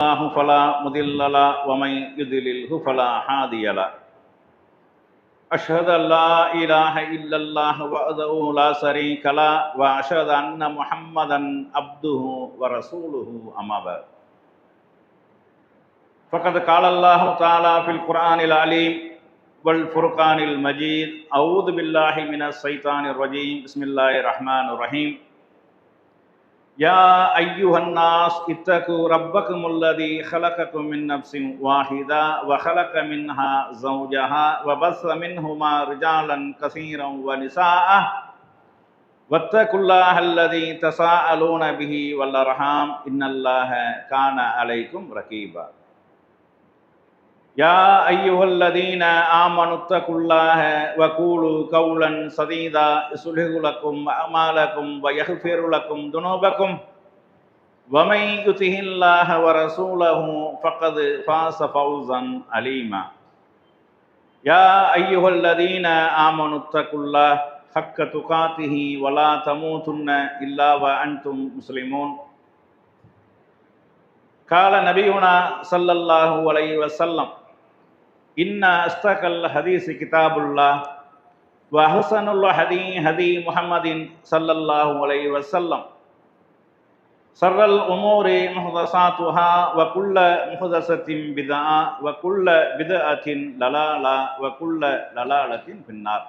الله فلا مضل له ومن يضلله فلا هادي له أشهد أن لا إله إلا الله وحده لا شريك له وأشهد أن محمدا عبده ورسوله أما بعد فقد قال الله تعالى في القرآن العليم والفرقان المجيد أعوذ بالله من الشيطان الرجيم بسم الله الرحمن الرحيم يا أيها الناس اتقوا ربكم الذي خلقكم من نفس واحدة وخلق منها زوجها وبث منهما رجالا كثيرا ونساء واتقوا الله الذي تساءلون به والأرحام إن الله كان عليكم رقيبا يا أيها الذين آمنوا اتقوا الله وقولوا قولا سديدا يصلح لكم أعمالكم ويغفر لكم ذنوبكم ومن يطع الله ورسوله فقد فاز فوزا عظيما يا أيها الذين آمنوا اتقوا الله حق تقاته ولا تموتن إلا وأنتم مسلمون قال نبينا صلى الله عليه وسلم إن أصدق الحديث كتاب الله وأحسن الهدي هدي محمد صلى الله عليه وسلم شر الأمور محدثاتها وكل محدثة بدعة وكل بدعة ضلالة وكل ضلالة في النار.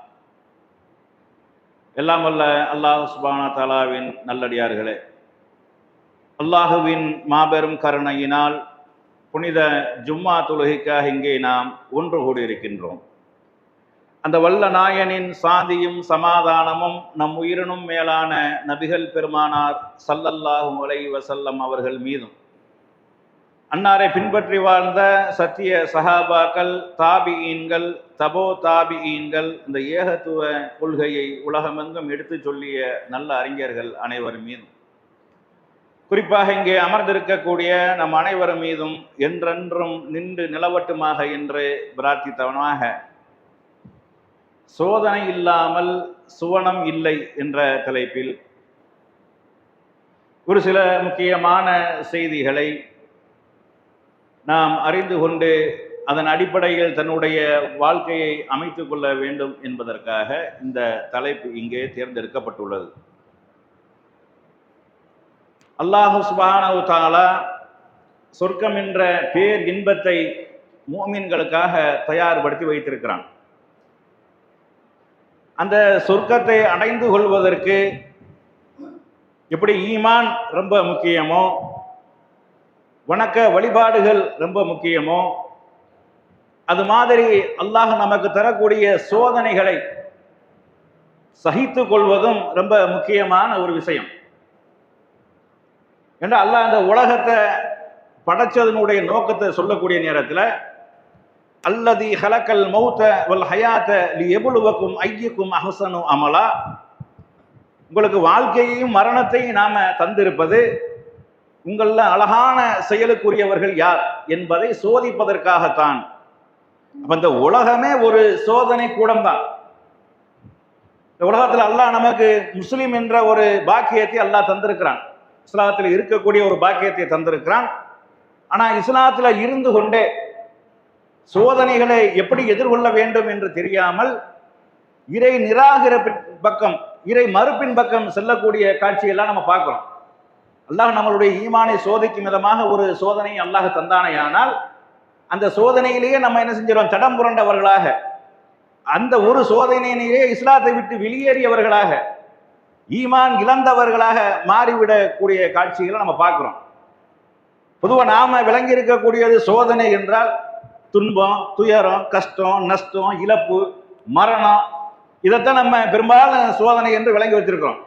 எல்லாம் வல்ல அல்லாஹ் சுப்ஹானஹு வ தஆலாவின் நல்லடியார்களே, அல்லாஹுவின் மாபெரும் கருணையினால் புனித ஜும்மா தொழுகைக்காக இங்கே நாம் ஒன்று கூடியிருக்கின்றோம். அந்த வல்ல நாயனின் சாந்தியும் சமாதானமும் நம் உயிரினும் மேலான நபிகள் பெருமானார் ஸல்லல்லாஹு அலைஹி வஸல்லம் அவர்கள் மீதும், அன்னாரை பின்பற்றி வாழ்ந்த சத்திய சஹாபாக்கள், தாபிஈன்கள், தபோ தாபிஈன்கள், இந்த ஏகத்துவ கொள்கையை உலகமெங்கும் எடுத்து சொல்லிய நல்ல அறிஞர்கள் அனைவர் மீதும், குறிப்பாக இங்கே அமர்ந்திருக்கக்கூடிய நம் அனைவர் மீதும் என்றென்றும் நின்று நிலவட்டுமாக என்று பிரார்த்தித்தவனாக, சோதனை இல்லாமல் சுவனம் இல்லை என்ற தலைப்பில் ஒரு சில முக்கியமான செய்திகளை நாம் அறிந்து கொண்டு அதன் அடிப்படையில் தன்னுடைய வாழ்க்கையை அமைத்து கொள்ள வேண்டும் என்பதற்காக இந்த தலைப்பு இங்கே தேர்ந்தெடுக்கப்பட்டுள்ளது. அல்லாஹ் சுப்ஹானஹு வ தஆலா சொர்க்கம் என்ற பேர் இன்பத்தை முஃமின்களுக்காக தயார்படுத்தி வைத்திருக்கிறான். அந்த சொர்க்கத்தை அடைந்து கொள்வதற்கு எப்படி ஈமான் ரொம்ப முக்கியமோ, வணக்க வழிபாடுகள் ரொம்ப முக்கியமோ, அது மாதிரி அல்லாஹ் நமக்கு தரக்கூடிய சோதனைகளை சகித்து கொள்வதும் ரொம்ப முக்கியமான ஒரு விஷயம். என்று அல்லாஹ் அந்த உலகத்தை படைச்சதனுடைய நோக்கத்தை சொல்லக்கூடிய நேரத்தில், அல்லதி ஹலக்கல் மௌத்த வல் ஹயாத்த லியப்லுவக்கும் ஐயுக்கும் அஹ்ஸனு அமலா, உங்களுக்கு வாழ்க்கையையும் மரணத்தையும் நாம தந்திருப்பது உங்களில் அழகான செயலுக்குரியவர்கள் யார் என்பதை சோதிப்பதற்காகத்தான். அப்ப இந்த உலகமே ஒரு சோதனை கூடம்தான். இந்த உலகத்தில் அல்லாஹ் நமக்கு முஸ்லிம் என்ற ஒரு பாக்கியத்தை அல்லாஹ் தந்திருக்கிறான். இஸ்லாத்தில் இருக்கக்கூடிய ஒரு பாக்கியத்தை தந்திருக்கிறான். ஆனால் இஸ்லாத்தில் இருந்து கொண்டே சோதனைகளை எப்படி எதிர்கொள்ள வேண்டும் என்று தெரியாமல் இறை நிராகரிப்பின் பக்கம், இறை மறுப்பின் பக்கம் செல்லக்கூடிய காட்சியெல்லாம் நம்ம பார்க்கிறோம். அல்லாஹ் நம்மளுடைய ஈமானை சோதிக்கும் விதமாக ஒரு சோதனை அல்லாஹ் தந்தானையானால் அந்த சோதனையிலேயே நம்ம என்ன செஞ்சிடும், தடம் புரண்டவர்களாக, அந்த ஒரு சோதனையிலேயே இஸ்லாத்தை விட்டு வெளியேறியவர்களாக, ஈமான் இழந்தவர்களாக மாறிவிடக்கூடிய காட்சிகளை நம்ம பார்க்கிறோம். பொதுவாக நாம விளங்கி இருக்கக்கூடியது சோதனை என்றால் துன்பம், துயரம், கஷ்டம், நஷ்டம், இழப்பு, மரணம், இதைத்தான் நம்ம பெரும்பாலும் சோதனை என்று விளங்கி வச்சிருக்கிறோம்.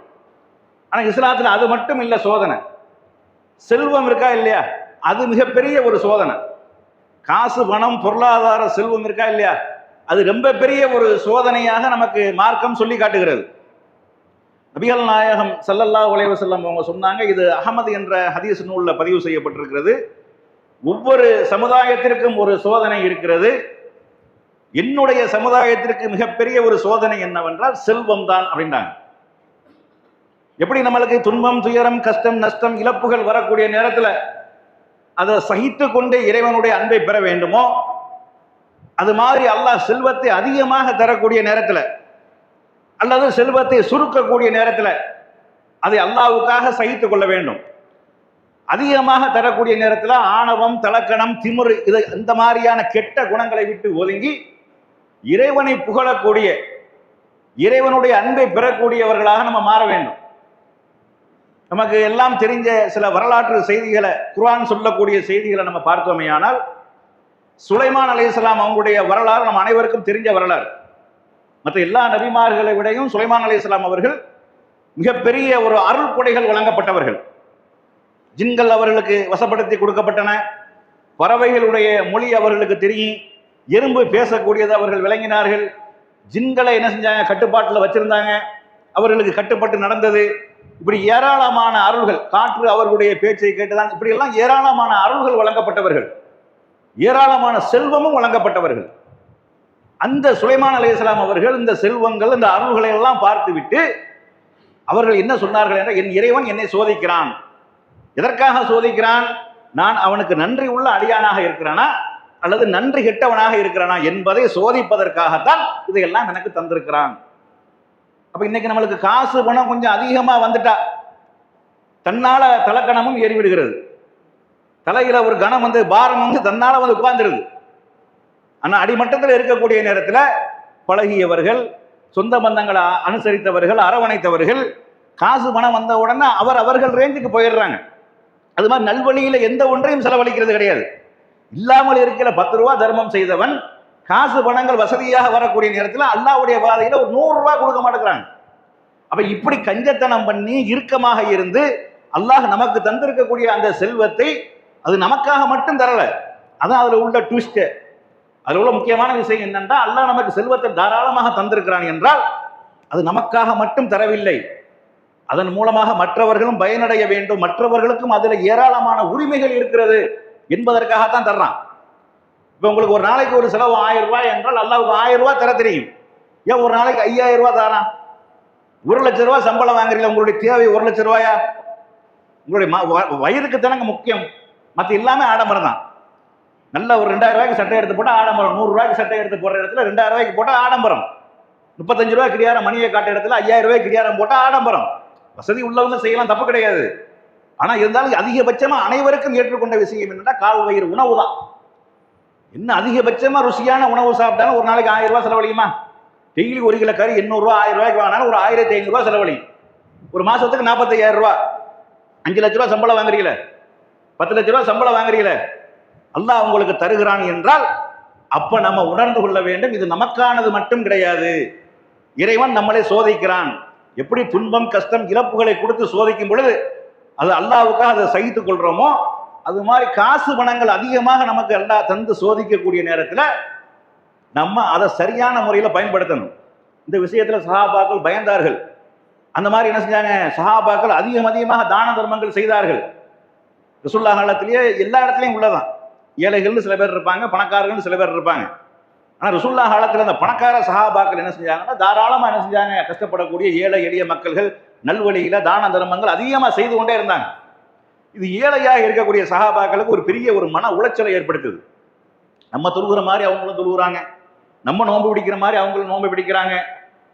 ஆனால் இஸ்லாத்தில் அது மட்டும் இல்லை சோதனை. செல்வம் இருக்கா இல்லையா, அது மிகப்பெரிய ஒரு சோதனை. காசு, பணம், பொருளாதார செல்வம் இருக்கா இல்லையா, அது ரொம்ப பெரிய ஒரு சோதனையாக நமக்கு மார்க்கம் சொல்லி காட்டுகிறது. நபிகள் நாயகம் ஸல்லல்லாஹு அலைஹி வஸல்லம் அவங்க சொன்னாங்க, இது அஹமது என்ற ஹதீஸ் நூலில் பதிவு செய்யப்பட்டிருக்கிறது, ஒவ்வொரு சமுதாயத்திற்கும் ஒரு சோதனை இருக்கிறது. என்னுடைய சமுதாயத்திற்கு மிகப்பெரிய ஒரு சோதனை என்னவென்றால் செல்வம் தான் அப்படின்றாங்க. எப்படி நம்மளுக்கு துன்பம், துயரம், கஷ்டம், நஷ்டம், இழப்புகள் வரக்கூடிய நேரத்தில் அதை சகித்து கொண்டு இறைவனுடைய அன்பை பெற வேண்டுமோ, அது மாதிரி அல்லாஹ் செல்வத்தை அதிகமாக தரக்கூடிய நேரத்தில் அல்லது செல்வத்தை சுருக்கக்கூடிய நேரத்தில் அதை அல்லாஹ்வுக்காக சகித்துக் கொள்ள வேண்டும். அதிகமாக தரக்கூடிய நேரத்தில் ஆணவம், தலக்கணம், திமிரு, இது இந்த மாதிரியான கெட்ட குணங்களை விட்டு ஒதுங்கி இறைவனை புகழக்கூடிய, இறைவனுடைய அன்பை பெறக்கூடியவர்களாக நம்ம மாற வேண்டும். நமக்கு எல்லாம் தெரிஞ்ச சில வரலாற்று செய்திகளை, குர்ஆன் சொல்லக்கூடிய செய்திகளை நம்ம பார்த்தோமேயானால், சுலைமான் அலைஹிஸ்ஸலாம் அவங்களுடைய வரலாறு நம்ம அனைவருக்கும் தெரிஞ்ச வரலாறு. மற்ற எல்லா நபிமார்களை விடையும் சுலைமான் அலைஹிஸ்ஸலாம் அவர்கள் மிகப்பெரிய ஒரு அருள் கொடைகள் வழங்கப்பட்டவர்கள். ஜின்கள் அவர்களுக்கு வசப்படுத்தி கொடுக்கப்பட்டன, பறவைகளுடைய மொழி அவர்களுக்கு தெரியும், எறும்பு பேசக்கூடியது அவர்கள் விளங்கினார்கள், ஜின்களை என்ன செஞ்சாங்க, கட்டுப்பாட்டில் வச்சிருந்தாங்க, அவர்களுக்கு கட்டுப்பட்டு நடந்தது. இப்படி ஏராளமான அருள்கள், காற்று அவர்களுடைய பேச்சை கேட்டுதான், இப்படி எல்லாம் ஏராளமான அருள்கள் வழங்கப்பட்டவர்கள், ஏராளமான செல்வமும் வழங்கப்பட்டவர்கள். அந்த சுலைமான் அலைஹிஸ்ஸலாம் அவர்கள் இந்த செல்வங்கள், இந்த அருள்களை எல்லாம் பார்த்துவிட்டு அவர்கள் என்ன சொன்னார்கள் என்றால், என் இறைவன் என்னை சோதிக்கிறான். எதற்காக சோதிக்கிறான்? நான் அவனுக்கு நன்றி உள்ள அடியானாக இருக்கிறானா அல்லது நன்றி கெட்டவனாக இருக்கிறானா என்பதை சோதிப்பதற்காகத்தான் இதையெல்லாம் எனக்கு தந்திருக்கிறான். அப்ப இன்னைக்கு நம்மளுக்கு காசு பணம் கொஞ்சம் அதிகமா வந்துட்டா தன்னால தலக்கணமும் ஏறிவிடுகிறது. தலையில ஒரு கணம் வந்து பாரம் வந்து தன்னால வந்து உட்கார்ந்துருது. ஆனா அடிமட்டத்தில் இருக்கக்கூடிய நேரத்தில் பழகியவர்கள், சொந்த பந்தங்களை அனுசரித்தவர்கள், அரவணைத்தவர்கள், காசு பணம் வந்த உடனே அவர்கள் ரேஞ்சுக்கு போயிடுறாங்க. அது மாதிரி நல்வழியில எந்த ஒன்றையும் செலவழிக்கிறது கிடையாது. இல்லாமல் இருக்கிற 10 ரூபா தர்மம் செய்தவன் காசு பணங்கள் வசதியாக வரக்கூடிய நேரத்தில் அல்லாஹ்வுடைய பாதையில ஒரு 100 ரூபாய் கொடுக்க மாட்டேங்கிறாங்க. அப்ப இப்படி கஞ்சத்தனம் பண்ணி இறுக்கமாக இருந்து அல்லாஹ் நமக்கு தந்திருக்கக்கூடிய அந்த செல்வத்தை அது நமக்காக மட்டும் தரல. அதான் அதுல உள்ள ட்விஸ்ட். அதுல உள்ள முக்கியமான விஷயம் என்னன்னா, அல்லாஹ் நமக்கு செல்வத்தை தாராளமாக தந்திருக்கிறான் என்றால் அது நமக்காக மட்டும் தரவில்லை, அதன் மூலமாக மற்றவர்களும் பயனடைய வேண்டும், மற்றவர்களுக்கும் அதுல ஏராளமான உரிமைகள் இருக்கிறது என்பதற்காகத்தான் தர்றான். இப்ப உங்களுக்கு ஒரு நாளைக்கு ஒரு செலவு 1000 ரூபாய் என்றால் அல்லாஹ்வுக்கு 1000 ரூபாய் தர தெரியும். ஏன் ஒரு நாளைக்கு 5000 ரூபாய் தரான்? 1 லட்சம் ரூபாய் சம்பளம் வாங்குறீங்க, உங்களுடைய தேவை 1 லட்சம் ரூபாயா? உங்களுடைய வயிறுக்கு தானங்க முக்கியம், மற்ற எல்லாமே ஆடம்பரம் தான். நல்ல ஒரு 2000 ரூபாய்க்கு சட்டை எடுத்து போட்டால் ஆடம்பரம், 100 ரூபாய்க்கு சட்டை எடுத்து போடுற இடத்துல 2000 ரூபாய்க்கு போட்டால் ஆடம்பரம், 35 ரூபாய் கிடியாரம் மணியை காட்ட இடத்துல 5000 ரூபாய் கிடியாரம் போட்டால் ஆடம்பரம். வசதி உள்ளவங்க செய்யலாம், தப்பு கிடையாது. ஆனா இருந்தாலும் அதிகபட்சமா அனைவருக்கும் ஏற்றுக்கொண்ட விஷயம் என்னன்னா கால் வயிறு உணவு தான். என்ன அதிகபட்சமா ருசியான உணவு சாப்பிட்டாலும் ஒரு நாளைக்கு 1000 ரூபாய் செலவழியுமா? டெய்லி 1 கிலோ கறி 800 ரூபாய் 1000 ரூபாய்க்கு வாங்கினாலும் ஒரு 1500 ரூபாய் செலவழியும். ஒரு மாசத்துக்கு 45000 ரூபாய். 5 லட்ச ரூபாய் சம்பளம் வாங்குறீங்களே, 10 லட்ச ரூபாய் சம்பளம் வாங்குறீங்களே, அல்லாஹ் உங்களுக்கு தருகிறான் என்றால் அப்ப நம்ம உணர்ந்து கொள்ள வேண்டும், இது நமக்கானது மட்டும் கிடையாது. இறைவன் நம்மளை சோதிக்கிறான். எப்படி துன்பம், கஷ்டம், இழப்புகளை கொடுத்து சோதிக்கும் பொழுது அது அல்லாஹ்வுக்காக அதை சகித்துக் கொள்றோமோ, அது மாதிரி காசு பணங்கள் அதிகமாக நமக்கு அல்லாஹ் தந்து சோதிக்கக்கூடிய நேரத்தில் நம்ம அதை சரியான முறையில் பயன்படுத்தணும். இந்த விஷயத்துல சஹாபாக்கள் பயந்தார்கள். அந்த மாதிரி என்ன செஞ்சாங்க, சஹாபாக்கள் அதிகமாக தான தர்மங்கள் செய்தார்கள். ரசூலுல்லாஹ் காலத்திலேயே எல்லா இடத்துலையும் உள்ளதான். ஏழைகள்னு சில பேர் இருப்பாங்க, பணக்காரர்கள் சில பேர் இருப்பாங்க. ஆனா ரசூலுல்லாஹ் காலத்தில் அந்த பணக்கார சஹாபாக்கள் என்ன செஞ்சாங்கன்னா தாராளமா என்ன செஞ்சாங்க, கஷ்டப்படக்கூடிய ஏழை எளிய மக்கள்கள் நல்வழியில தான தர்மங்கள் அதிகமா செய்து கொண்டே இருந்தாங்க. இது ஏழையாக இருக்கக்கூடிய சஹாபாக்களுக்கு ஒரு பெரிய ஒரு மன உளைச்சலை ஏற்படுத்துது. நம்ம தொழுகிற மாதிரி அவங்களும் தொழுகிறாங்க, நம்ம நோன்பு பிடிக்கிற மாதிரி அவங்களும் நோன்பு பிடிக்கிறாங்க,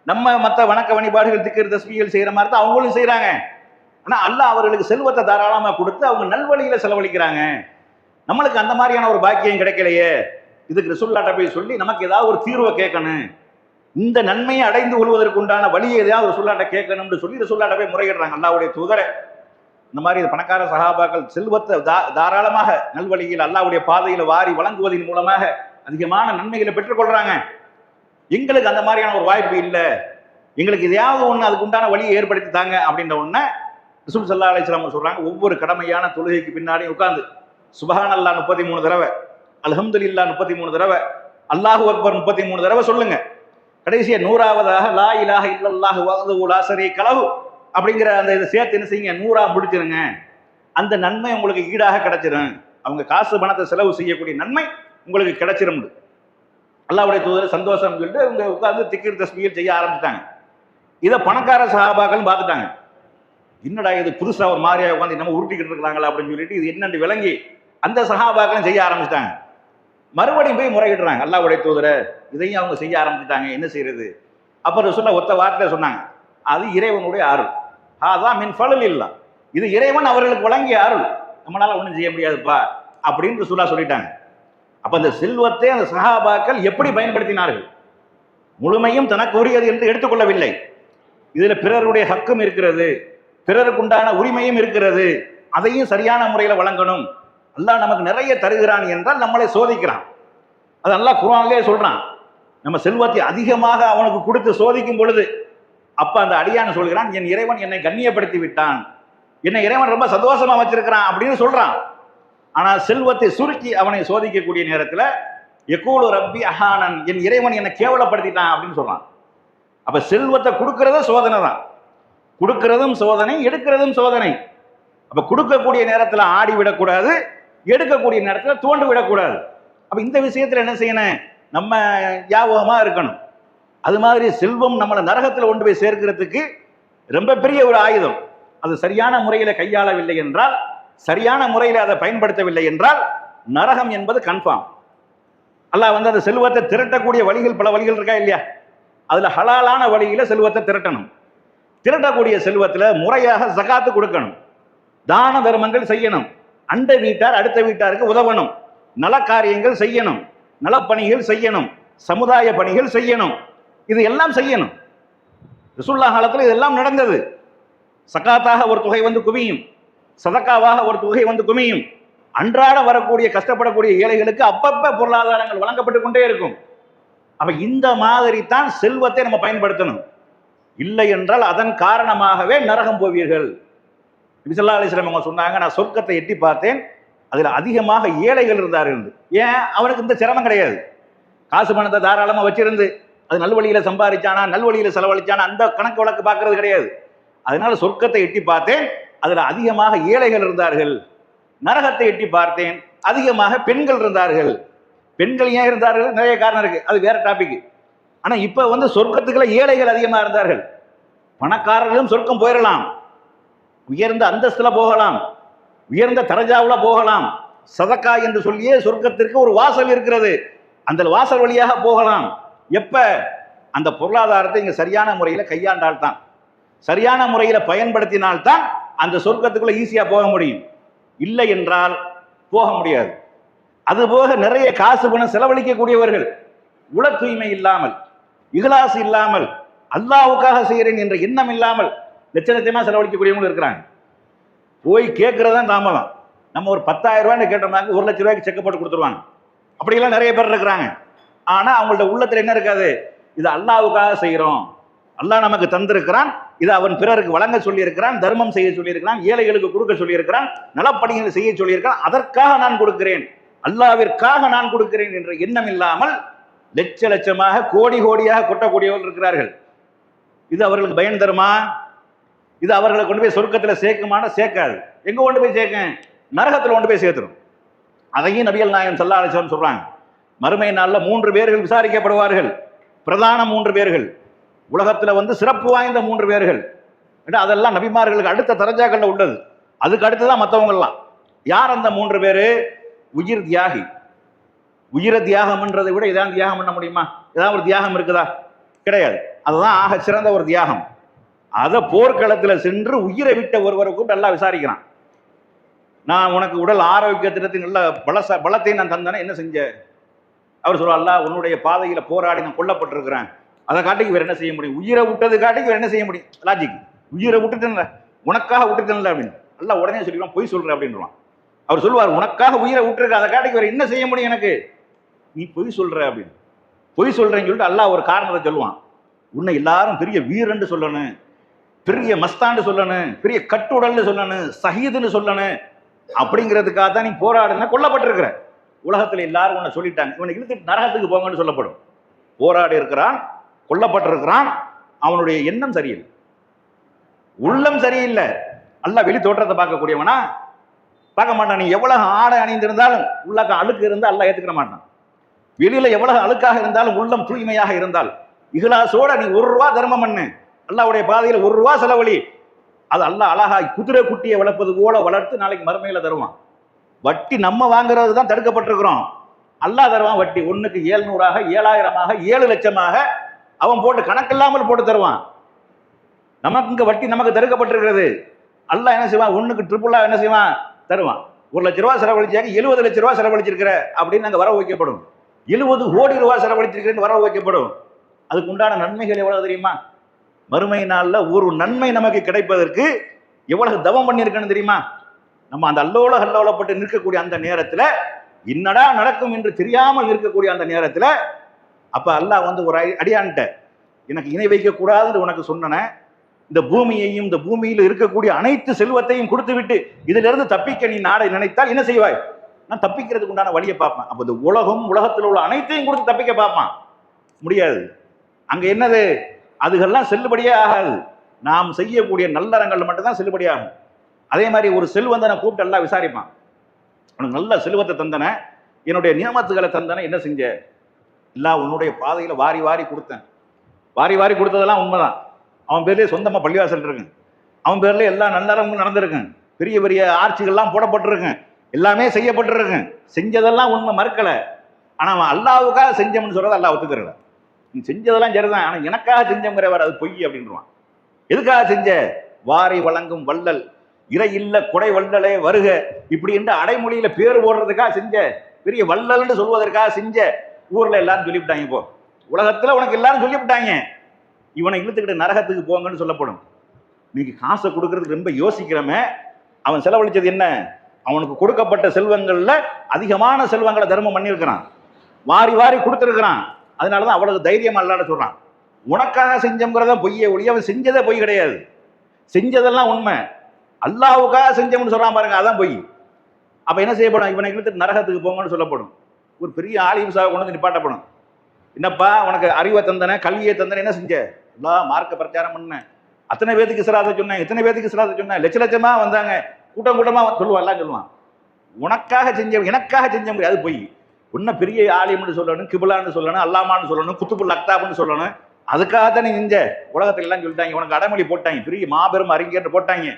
நம்ம மற்ற வணக்க வழிபாடுகள் திக்ர் தஸ்பீகள் செய்யற மாதிரி தான் அவங்களும் செய்யறாங்க. ஆனா அல்லாஹ் அவர்களுக்கு செல்வத்தை தாராளமா கொடுத்து அவங்க நல்வழியில செலவழிக்கிறாங்க. நம்மளுக்கு அந்த மாதிரியான ஒரு பாக்கியம் கிடைக்கலையே, இதுக்கு ரசூலுல்லாஹ்ட்ட போய் சொல்லி நமக்கு ஏதாவது ஒரு தீர்வை கேட்கணும், இந்த நன்மையை அடைந்து கொள்வதற்கு உண்டான வழியை எதையாவது ரசூலுல்லாஹ்ட்ட கேட்கணும்னு சொல்லி ரசூலுல்லாஹ்ட்ட போய் முறையிடுறாங்க. அல்லாஹ்வுடைய தூதரை, இந்த மாதிரி பணக்கார சஹாபாக்கள் செல்வத்தை தாராளமாக நல்வழியில் அல்லாஹ்வுடைய பாதையில வாரி வழங்குவதன் மூலமாக அதிகமான நன்மைகளை பெற்றுக்கொள்றாங்க. எங்களுக்கு அந்த மாதிரியான ஒரு வாய்ப்பு இல்லை, எங்களுக்கு எதையாவது ஒன்று அதுக்கு உண்டான வழியை ஏற்படுத்தி தாங்க அப்படின்ற ஒண்ணு ரசூல் ஸல்லல்லாஹு அலைஹி வஸல்லம் சொல்றாங்க. ஒவ்வொரு கடமையான தொழுகைக்கு பின்னாடி உட்கார்ந்து சுப்ஹானல்லாஹ் 33 தடவை, அல்ஹம்துலில்லாஹ் 33 தடவை, அல்லாஹு அக்பர் 33 தடவை சொல்லுங்க. கடைசியா 100ஆவதாக லா இலாஹ இல்லல்லாஹு வஹ்தஹு லா ஷரீக லஹு அப்படிங்கிற அந்த இதை சேர்த்து என்ன செய்யுங்க, 100ஆ முடிச்சிருங்க. அந்த நன்மை உங்களுக்கு ஈடாக கிடைச்சிடும். அவங்க காசு பணத்தை செலவு செய்யக்கூடிய நன்மை உங்களுக்கு கிடைச்சிடும். அல்லாஹ்வுடைய தூதர் சந்தோஷம் சொல்லிட்டு அவங்க உட்கார்ந்து திக்ர் தஸ்பீஹ் செய்ய ஆரம்பிச்சிட்டாங்க. இதை பணக்கார சஹாபாக்கள் பார்த்துட்டாங்க. என்னடா இது புதுசா ஒரு மாதிரியா உட்காந்து நம்ம உருட்டிக்கிட்டு இருக்காங்களா அப்படின்னு சொல்லிட்டு இது என்னன்னு விளங்கி அந்த சஹாபாக்களும் செய்ய ஆரம்பிச்சிட்டாங்க. மறுபடியும் போய் முறையிடுறாங்க, அல்லாஹ்வுடைய தூதரை இதையும் அவங்க செய்ய ஆரம்பிச்சிட்டாங்க, என்ன செய்யறது? அப்ப ரசூலுல்லாஹ் ஒத்த வார்த்தையில சொன்னாங்க, அது இறைவனுடைய அருள். அதான் மின் ஃபலல் இல்லா, இது இறைவன் அவர்களுக்கு வழங்கிய அருள், நம்மளால ஒன்றும் செய்ய முடியாதுப்பா அப்படின்னு ரசூலுல்லாஹ் சொல்லிட்டாங்க. அப்ப அந்த செல்வத்தை அந்த சஹாபாக்கள் எப்படி பயன்படுத்தினார்கள்? முழுமையும் தனக்கு உரியது என்று எடுத்துக்கொள்ளவில்லை. இதுல பிறருடைய ஹக்கும் இருக்கிறது, பிறருக்கு உண்டான உரிமையும் இருக்கிறது, அதையும் சரியான முறையில் வழங்கணும். அல்லாஹ் நமக்கு நிறைய தருகிறான் என்றால் நம்மளை சோதிக்கிறான். அது அல்லாஹ் குர்ஆனிலே சொல்றான். நம்ம செல்வத்தை அதிகமாக அவனுக்கு கொடுத்து சோதிக்கும் பொழுது அப்ப அந்த அடியான் சொல்கிறான், என் இறைவன் என்னை கண்ணியப்படுத்தி விட்டான், என்னை இறைவன் ரொம்ப சந்தோஷமா வச்சிருக்கிறான் அப்படின்னு சொல்றான். ஆனா செல்வத்தை சுருக்கி அவனை சோதிக்கக்கூடிய நேரத்தில் யகூலு ரப்பி அஹானன், என் இறைவன் என்னை கேவலப்படுத்திட்டான் அப்படின்னு சொல்றான். அப்ப செல்வத்தை கொடுக்கறதும் சோதனை தான், கொடுக்கிறதும் சோதனை, எடுக்கிறதும் சோதனை. அப்ப கொடுக்கக்கூடிய நேரத்தில் ஆடி விடக்கூடாது, எடுக்கக்கூடிய நேரத்தில் தோண்டு விடக்கூடாது. அப்ப இந்த விஷயத்துல என்ன செய்யணும்? நம்ம ஞாபகமா இருக்கணும். அது மாதிரி செல்வம் நம்மளை நரகத்தில் கொண்டு போய் சேர்க்கிறதுக்கு ரொம்ப பெரிய ஒரு ஆயுதம். அது சரியான முறையில் கையாளவில்லை என்றால், சரியான முறையில் அதை பயன்படுத்தவில்லை என்றால் நரகம் என்பது கன்ஃபார்ம். அல்லாஹ் அந்த செல்வத்தை திரட்டக்கூடிய வழிகள், பல வழிகள் இருக்கா இல்லையா? அதுல ஹலாலான வழியில செல்வத்தை திரட்டணும். திரட்டக்கூடிய செல்வத்துல முறையாக ஜகாத்து கொடுக்கணும், தான தர்மங்கள் செய்யணும், அண்டை வீட்டார் அடுத்த வீட்டாருக்கு உதவணும், நல காரியங்கள் செய்யணும், நலப்பணிகள் செய்யணும், சமுதாய பணிகள் செய்யணும். இது எல்லாம் செய்யணும். ரசூலுல்லாஹ் காலத்தில் இதெல்லாம் நடந்தது. சகாத்தாக ஒரு தொகை குவியும், சதக்காவாக ஒரு தொகை குவியும். அன்றாட வரக்கூடிய கஷ்டப்படக்கூடிய ஏழைகளுக்கு அப்பப்ப பொருளாதாரங்கள் வழங்கப்பட்டு கொண்டே இருக்கும். அப்ப இந்த மாதிரி தான் செல்வத்தை நம்ம பயன்படுத்தணும். இல்லை என்றால் அதன் காரணமாகவே நரகம் போவீர்கள். நபி ஸல்லல்லாஹு அலைஹி வஸல்லம் அவங்க சொன்னாங்க, நான் சொர்க்கத்தை எட்டி பார்த்தேன், அதில் அதிகமாக ஏழைகள் இருந்தார்கள். ஏன்? அவனுக்கு இந்த சிரமம் கிடையாது. காசு பணத்தை தாராளமாக வச்சிருந்து அது நல்வழியில சம்பாதிச்சானா, நல்வழியில செலவழிச்சானா, அந்த கணக்கு வழக்கு பார்க்கறது கிடையாது. அதனால சொர்க்கத்தை எட்டி பார்த்தேன், அதுல அதிகமாக ஏழைகள் இருந்தார்கள். நரகத்தை எட்டி பார்த்தேன், அதிகமாக பெண்கள் இருந்தார்கள். பெண்கள் ஏன் இருந்தார்கள்? நிறைய காரணம் இருக்கு, அது வேற டாபிக். ஆனா இப்ப சொர்க்கத்துக்குள்ள ஏழைகள் அதிகமா இருந்தார்கள். பணக்காரர்களும் சொர்க்கம் போயிடலாம், உயர்ந்த அந்தஸ்துல போகலாம், உயர்ந்த தரஜாவுல போகலாம். சதக்கா என்று சொல்லியே சொர்க்கத்திற்கு ஒரு வாசல் இருக்கிறது, அந்த வாசல் வழியாக போகலாம். எப்ப? அந்த பொருளாதாரத்தை இங்க சரியான முறையில கையாண்டால்தான், சரியான முறையில பயன்படுத்தினால்தான் அந்த சொர்க்கத்துக்குள்ள ஈஸியா போக முடியும். இல்லை என்றால் போக முடியாது. அதுபோக நிறைய காசு பணம் செலவழிக்கக்கூடியவர்கள், உள தூய்மை இல்லாமல், இஹ்லாஸ் இல்லாமல், அல்லாஹ்வுக்காக செய்கிறேன் என்ற எண்ணம் இல்லாமல் லட்ச லட்சமா செலவழிக்கக்கூடியவங்க இருக்கிறாங்க. போய் கேட்கறதான் தாமதம். நம்ம ஒரு 10,000 ரூபாய்னு கேட்டோம்னாக்க 1 லட்ச ரூபாய்க்கு செக் போட்டு கொடுத்துருவாங்க. அப்படியெல்லாம் நிறைய பேர் இருக்கிறாங்க. ஆனா அவங்கள்ட்ட உள்ளத்துல என்ன இருக்காது? இது அல்லாஹ்வுக்காக செய்கிறோம், அல்லாஹ் நமக்கு தந்திருக்கிறான், இது அவன் பிறருக்கு வழங்க சொல்லி இருக்கிறான், தர்மம் செய்ய சொல்லி இருக்கிறான், ஏழைகளுக்கு கொடுக்க சொல்லி இருக்கிறான், நலப்பணிகளை செய்ய சொல்லி இருக்கிறான், அதற்காக நான் கொடுக்கிறேன், அல்லாஹ்விற்காக நான் கொடுக்கிறேன் என்ற எண்ணம் இல்லாமல் லட்ச லட்சமாக கோடி கோடியாக கொட்டக்கூடியவர்கள் இருக்கிறார்கள். இது அவர்களுக்கு பயன் தருமா? இது அவர்களை கொண்டு போய் சொர்க்கத்துல சேர்க்குமான? சேர்க்காது. எங்க கொண்டு போய் சேர்க்க? நரகத்துல கொண்டு போய் சேர்த்துரும். அதையும் நபிகள் நாயகம் ஸல்லல்லாஹு அலைஹி வஸல்லம் சொல்றாங்க, மறுமை நாள்ல 3 பேர்கள் விசாரிக்கப்படுவார்கள். பிரதான 3 பேர்கள், உலகத்துல சிறப்பு வாய்ந்த 3 பேர்கள். அதெல்லாம் நபிமார்களுக்கு அடுத்த தரஜாக்கள்ல உள்ளது, அதுக்கு அடுத்துதான் மற்றவங்க எல்லாம். யார் அந்த 3 பேரு? உயிர் தியாகி. உயிரை தியாகம் பண்றதை விட இதான் தியாகம் பண்ண முடியுமா? ஏதாவது ஒரு தியாகம் இருக்குதா? கிடையாது. அதுதான் ஆக சிறந்த ஒரு தியாகம். அதை போர்க்களத்துல சென்று உயிரை விட்ட ஒருவருக்கும் நல்லா விசாரிக்கிறான். நான் உனக்கு உடல் ஆரோக்கியத்திற்கு நல்ல பலத்தை நான் தந்தேன், என்ன செஞ்ச? அவர் சொல்ல, அல்லாஹ் உன்னுடைய பாதையில போராடி நான் கொல்லப்பட்டிருக்கிறேன், அதை காட்டிக்கு வேற என்ன செய்ய முடியும்? உயிரை விட்டது காட்டிக்கு வேற என்ன செய்ய முடியும்? லாஜிக். உயிரை விட்டுட்டேன்ல, உனக்காக விட்டுட்டேன்ல அப்படின்னு அல்ல உடனே சொல்லிடுவான், பொய் சொல்ற அப்படின்றான். அவர் சொல்லுவார், உனக்காக உயிரை விட்டுருக்க, அதை காட்டிக்கு வேற என்ன செய்ய முடியும் எனக்கு? நீ பொய் சொல்ற அப்படின்னு. பொய் சொல்றேன்னு சொல்லிட்டு அல்லாஹ் ஒரு காரணத்தை சொல்லுவான். உன்னை எல்லாரும் பெரிய வீரன்னு சொல்லணும், பெரிய மஸ்தான்னு சொல்லணும், பெரிய கட்டுடல்னு சொல்லணும், சஹீதுன்னு சொல்லணும், அப்படிங்கிறதுக்காக தான் நீ போராடுன, கொல்லப்பட்டிருக்கிற. உலகத்துல எல்லாரும் உன்னை சொல்லிட்டாங்க, இவனை இழுத்துட்டு நரகத்துக்கு போங்கன்னு சொல்லப்படும். போராடி இருக்கிறான், கொல்லப்பட்டிருக்கிறான், அவனுடைய எண்ணம் சரியில்லை, உள்ளம் சரியில்லை. அல்லாஹ் வெளி தோற்றத்தை பார்க்கக்கூடியவனா? பார்க்க மாட்டான். நீ எவ்வளவு ஆடை அணிந்திருந்தாலும் உள்ளக்க அழுக்கு இருந்தால் அல்லாஹ் ஏத்துக்கிற மாட்டான். வெளியில எவ்வளவு அழுக்காக இருந்தாலும் உள்ளம் தூய்மையாக இருந்தால் இஹ்லாஸோட நீ 1 ரூபா தர்மம் பண்ணு, அல்லாஹ்வுடைய பாதையில் 1 ரூபா செலவழி, அது அல்லாஹ் அழகாய் குதிரை குட்டியை வளர்ப்பது போல வளர்த்து நாளைக்கு மறுமையில தருவான். வட்டி நம்ம வாங்குறது தான் தடுக்கப்பட்டிருக்கிறோம். அல்லாஹ் தருவான் வட்டி. 1க்கு 700ஆக, 7000ஆக, 7 லட்சமாக அவன் போட்டு கணக்கில்லாமல் போட்டு தருவான். நமக்கு இங்க வட்டி நமக்கு தடுக்கப்பட்டிருக்கிறது. அல்லாஹ் என்ன செய்வான்? 1க்கு ட்ரிபிளா என்ன செய்வான்? தருவான். 1 லட்ச ரூபாய் செலவழிச்சாங்க, 70 லட்ச ரூபாய் செலவழிச்சிருக்கிற அப்படின்னு அங்க வரவு வைக்கப்படும். 70 கோடி ரூபாய் செலவழிச்சிருக்கிறேன்னு வரவு வைக்கப்படும். அதுக்கு உண்டான நன்மைகள் எவ்வளவு தெரியுமா? மறுமை நாள்ல ஒரு நன்மை நமக்கு கிடைப்பதற்கு எவ்வளவு தவம் பண்ணியிருக்கணும் தெரியுமா? நம்ம அந்த அல்லோலப்பட்டு நிற்கக்கூடிய அந்த நேரத்துல என்னடா நடக்கும் என்று தெரியாமல் இருக்கக்கூடிய அந்த நேரத்துல அப்ப அல்லாஹ் வந்து ஒரு அடியான்ட்ட எனக்கு இணை வைக்க கூடாதுன்னு உனக்கு சொன்னன, இந்த பூமியையும் இந்த பூமியில் இருக்கக்கூடிய அனைத்து செல்வத்தையும் கொடுத்து விட்டு இதுல இருந்து தப்பிக்க நீ நாடை நினைத்தால் என்ன செய்வாய்? நான் தப்பிக்கிறதுக்கு உண்டான வழியை பார்ப்பேன். அப்ப இந்த உலகத்தில் உள்ள அனைத்தையும் கொடுத்து தப்பிக்க பார்ப்பான். முடியாது. அங்க என்னது? அதுகெல்லாம் செல்லுபடியே ஆகாது. நாம் செய்யக்கூடிய நல்லறங்கள் மட்டும்தான் செல்லுபடியாகும். அதே மாதிரி ஒரு செல்வந்தனை கூப்பிட்டு எல்லாம் விசாரிப்பான். உனக்கு நல்ல செல்வத்தை தந்தன, என்னுடைய நியமத்துகளை தந்தன, என்ன செஞ்ச? எல்லாம் உன்னுடைய பாதையில வாரி வாரி கொடுத்தேன். வாரி வாரி கொடுத்ததெல்லாம் உண்மைதான். அவன் பேர்லயே சொந்தமா பள்ளிவாசல் இருக்கு, அவன் பேர்ல எல்லா நல்லறங்களும் நடந்திருக்கு, பெரிய பெரிய ஆட்சிகள்லாம் போடப்பட்டிருக்கு, எல்லாமே செய்யப்பட்டிருக்கு. செஞ்சதெல்லாம் உண்மை, மறுக்கல. ஆனா அவன் அல்லாவுக்காக செஞ்சோம்னு சொல்றது அல்லாஹ் ஒத்துக்கிறல. நீ செஞ்சதெல்லாம் சரிதான், ஆனா எனக்காக செஞ்சோங்கிறவர் அது பொய் அப்படின்றான். எதுக்காக செஞ்ச? வாரி வழங்கும் வள்ளல், இறை இல்ல கொடை வள்ளலே வருக, இப்படி என்று அடைமொழியில பேர் போடுறதுக்காக செஞ்ச, பெரிய வள்ளல்னு சொல்வதற்காக செஞ்ச. ஊர்ல எல்லாரும் சொல்லிவிட்டாங்க. இப்போ உலகத்துல உனக்கு எல்லாரும் சொல்லிவிட்டாங்க, இவனை இழுத்துக்கிட்டு நரகத்துக்கு போங்கன்னு சொல்லப்படும். நீங்க காசை கொடுக்கறதுக்கு ரொம்ப யோசிக்கிறமே, அவன் செலவழிச்சது என்ன? அவனுக்கு கொடுக்கப்பட்ட செல்வங்கள்ல அதிகமான செல்வங்களை தர்மம் பண்ணியிருக்கிறான், வாரி வாரி கொடுத்துருக்கிறான். அதனாலதான் அவ்வளவு தைரியமா அல்லாஹ் சொல்றான். உனக்காக செஞ்சோங்கிறத பொய்யே ஒழிய அவன் செஞ்சதே பொய் கிடையாது. செஞ்சதெல்லாம் உண்மை. அல்லாஹ்வுக்காக செஞ்சோம்னு சொல்றான் பாருங்க, அதான் பொய். அப்ப என்ன செய்யப்படும்? இவனை இழுத்துட்டு நரகத்துக்கு போங்கன்னு சொல்லப்படும். ஒரு பெரிய ஆலிம் சாவை கொண்டு வந்து நிப்பாட்டப்படும். என்னப்பா உனக்கு அறிவை தந்தன, கல்வியை தந்தன, என்ன செஞ்ச? எல்லாம் மார்க்க பிரச்சாரம் பண்ண, அத்தனை பேத்துக்கு சிராத சொன்னேன், இத்தனை பேத்துக்கு சிராத சொன்னேன், லட்ச லட்சமா வந்தாங்க, கூட்டம் கூட்டமா சொல்லுவான், எல்லாம் சொல்லுவான். உனக்காக செஞ்ச, எனக்காக செஞ்ச முடியாது, அது பொய். உன்ன பெரிய ஆலிம்னு சொல்லணும், கிபிலான்னு சொல்லணும், அல்லாமான்னு சொல்லணும், குத்துபுல் அக்தாப்னு சொல்லணும். அதுக்காகத்தான் நீ செஞ்ச. உலகத்துல எல்லாம் சொல்லிட்டாங்க, உனக்கு அடைமொழி போட்டாங்க, பெரிய மாபெரும் அறிஞர்னு போட்டாங்க,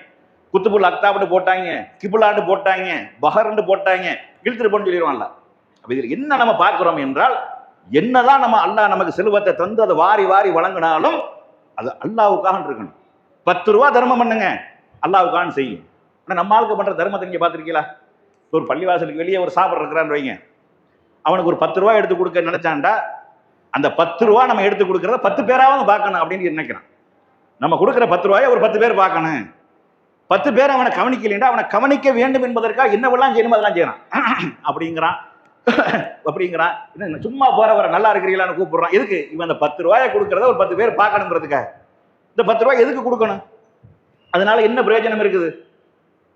குத்துபுல் அக்தாப்னு போட்டாங்க, கிபிலான்னு போட்டாங்க, பஹர்ன்னு போட்டாங்க, இழுத்துட்டு போன்னு சொல்லிடுவான்ல. அப்ப இதில் என்ன நம்ம பார்க்கிறோம் என்றால், என்னதான் நம்ம அல்லாஹ் நமக்கு செல்வத்தை தந்து அதை வாரி வாரி வழங்கினாலும் அது அல்லாஹ்வுக்காக இருக்கணும். 10 ரூபா தர்மம் பண்ணுங்க, அல்லாஹ்வுக்காக செய்யும். ஆனா நம்ம ஆளுக்கு பண்ற தர்மத்தை நீங்க பார்த்திருக்கீங்களா? ஒரு பள்ளிவாசலுக்கு வெளியே ஒரு சாப்பிட்ற இருக்கிறான்னு வைங்க, அவனுக்கு ஒரு 10 ரூபா எடுத்து கொடுக்க நினைச்சான்டா, அந்த 10 ரூபா நம்ம எடுத்து கொடுக்கறத 10 பேராவது பார்க்கணும் அப்படின்னு நினைக்கிறான். நம்ம கொடுக்குற 10 ரூபாயை ஒரு 10 பேர் பார்க்கணும். 10 பேர் அவனை கவனிக்கலைண்டா, அவனை கவனிக்க வேண்டும் என்பதற்காக என்னவெல்லாம் செய்யணுமோ அதெல்லாம் செய்யறான் அப்படிங்கிறான். சும்மா போறவரை நல்லா இருக்கிறீங்களான்னு கூப்பிடுறான். எதுக்கு? இவன் அந்த 10 ரூபாயை கொடுக்கறத ஒரு 10 பேர் பார்க்கணுங்கிறதுக்காக. இந்த 10 ரூபாய் எதுக்கு கொடுக்கணும்? அதனால என்ன பிரயோஜனம் இருக்குது?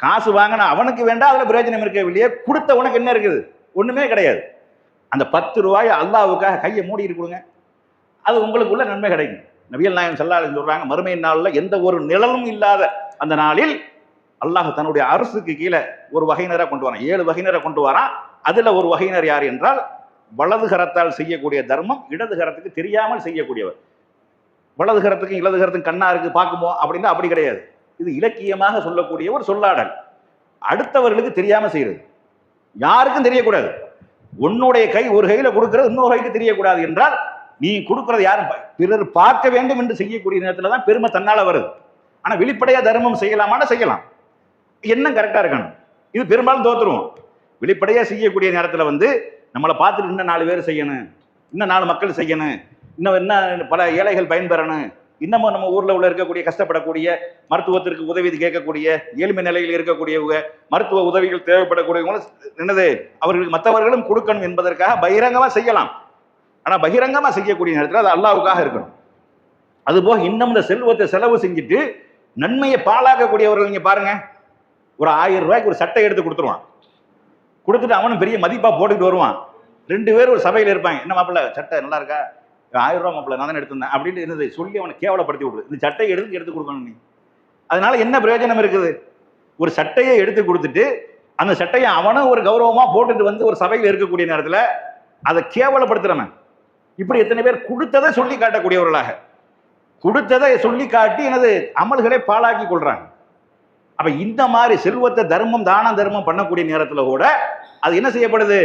காசு வாங்கினா அவனுக்கு வேண்டாம், அதுல பிரயோஜனம் இருக்கவில்லையே. கொடுத்த உனக்கு என்ன இருக்குது? ஒண்ணுமே கிடையாது. அந்த 10 ரூபாயை அல்லாஹ்வுக்காக கையை மூடிட்டு கொடுங்க, அது உங்களுக்குள்ள நன்மை கிடைக்கும். நபிகள் நாயகம் ஸல்லல்லாஹு அலைஹி வஸல்லம் சொல்றாங்க, மறுமை நாள்ல எந்த ஒரு நிழலும் இல்லாத அந்த நாளில் அல்லாஹ் தன்னுடைய அரசுக்கு கீழே ஒரு வகையினரை கொண்டு வரான், 7 வகையினரை கொண்டு வரான். அதுல ஒரு வகையினர் யார் என்றால், வலது கரத்தால் செய்யக்கூடிய தர்மம் இடது கரத்துக்கு தெரியாமல் செய்யக்கூடியவர். வலது கரத்துக்கும் இடது கரத்துக்கும் கண்ணா இருக்கு பார்க்குமோ அப்படின்னா அப்படி கிடையாது. இது இலக்கியமாக சொல்லக்கூடிய ஒரு சொல்லாடல். அடுத்தவர்களுக்கு தெரியாம செய்யறது, யாருக்கும் தெரியக்கூடாது. உன்னுடைய கை ஒரு கையில கொடுக்கிறது இன்னொரு கைக்கு தெரியக்கூடாது என்றால், நீ கொடுக்கறது யாரும் பிறர் பார்க்க வேண்டும் என்று செய்யக்கூடிய நேரத்துல தான் பெருமை தன்னால வருது. ஆனா வெளிப்படையா தர்மம் செய்யலாமான்னு செய்யலாம், என்ன கரெக்டா இருக்கணும். இது பெரும்பாலும் தோத்துருவோம். வெளிப்படையா செய்யக்கூடிய நேரத்துல வந்து நம்மளை பார்த்துட்டு இன்னும் 4 பேர் செய்யணும், இன்னும் 4 மக்கள் செய்யணும், இன்னும் என்ன பல ஏழைகள் பயன்பெறணும், இன்னமும் நம்ம ஊர்ல உள்ள இருக்கக்கூடிய கஷ்டப்படக்கூடிய, மருத்துவத்திற்கு உதவி கேட்கக்கூடிய, ஏழ்மை நிலையில் இருக்கக்கூடியவங்க, மருத்துவ உதவிகள் தேவைப்படக்கூடியவங்களும் என்னது அவர்களுக்கு மற்றவர்களும் கொடுக்கணும் என்பதற்காக பகிரங்கமா செய்யலாம். ஆனா பகிரங்கமா செய்யக்கூடிய நேரத்தில் அது அல்லாஹ்வுக்காக இருக்கணும். அதுபோக இன்னும் இந்த செல்வத்தை செலவு செஞ்சுட்டு நன்மையை பாழாக்கக்கூடியவர்கள் நீங்க பாருங்க. ஒரு 1000 ரூபாய்க்கு ஒரு சட்டை எடுத்து கொடுத்துருவான், கொடுத்துட்டு அவனும் பெரிய மதிப்பா போட்டுக்கிட்டு வருவான். 2 பேர் ஒரு சபையில் இருப்பாங்க, என்ன மாப்பிள்ள சட்டை நல்லா இருக்கா, 1000 ரூபா மாப்பிள்ள நான் தான் எடுத்திருந்தேன் அப்படின்னு என்னது சொல்லி அவனை கேவலப்படுத்தி விடுறது. இந்த சட்டையை எடுத்து கொடுக்கணும் நீ. அதனால என்ன பிரயோஜனம் இருக்குது? ஒரு சட்டையை எடுத்து கொடுத்துட்டு அந்த சட்டையை அவனும் ஒரு கௌரவமா போட்டுட்டு வந்து ஒரு சபையில் இருக்கக்கூடிய நேரத்தில் அதை கேவலப்படுத்துறவன். இப்படி எத்தனை பேர் கொடுத்ததை சொல்லி காட்டக்கூடியவர்களாக, கொடுத்ததை சொல்லி காட்டி எனது அமல்களை பாழாக்கி கொள்றாங்க. அப்ப இந்த மாதிரி செல்வத்தை தர்மம் தான தர்மம் பண்ணக்கூடிய நேரத்துல கூட அது என்ன செய்யப்படுது?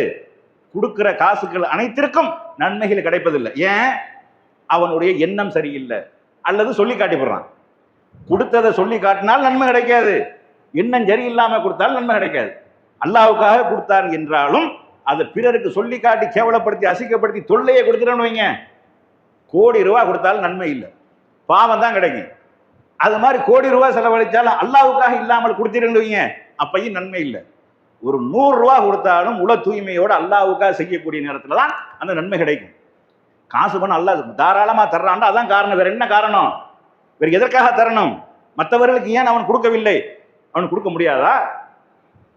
கொடுக்கிற காசுகள் அனைத்திற்கும் நன்மைகள் கிடைப்பதில்லை. ஏன்? அவனுடைய எண்ணம் சரியில்லை, அல்லது சொல்லி காட்டிப்படுறான். கொடுத்ததை சொல்லி காட்டினால் நன்மை கிடைக்காது, எண்ணம் சரியில்லாம கொடுத்தால் நன்மை கிடைக்காது. அல்லாஹ்வுக்காக கொடுத்தார் என்றாலும் அதை பிறருக்கு சொல்லி காட்டி கேவலப்படுத்தி அசிக்கப்படுத்தி தொல்லையை கொடுத்துட்டோன்னு வைங்க, கோடி ரூபாய் கொடுத்தாலும் நன்மை இல்லை, பாவம் தான் கிடைக்கும். அது மாதிரி கோடி ரூபாய் செலவழிச்சாலும் அல்லாஹ்வுக்காக இல்லாமல் கொடுத்துட்டு வைங்க, அப்பையும் நன்மை இல்லை. ஒரு 100 ரூபாய் கொடுத்தாலும் உல தூய்மையோடு அல்லாஹ்வுக்காக செய்யக்கூடிய நேரத்துல தான் அந்த நன்மை கிடைக்கும். காசு பணம் அல்லாஹ் தாராளமா தர்றான்டா, அதான் காரணம். வேற என்ன காரணம்? வேற எதற்காக தரணும்? மற்றவர்களுக்கு ஏன் அவன் கொடுக்கவில்லை? அவன் கொடுக்க முடியாதா?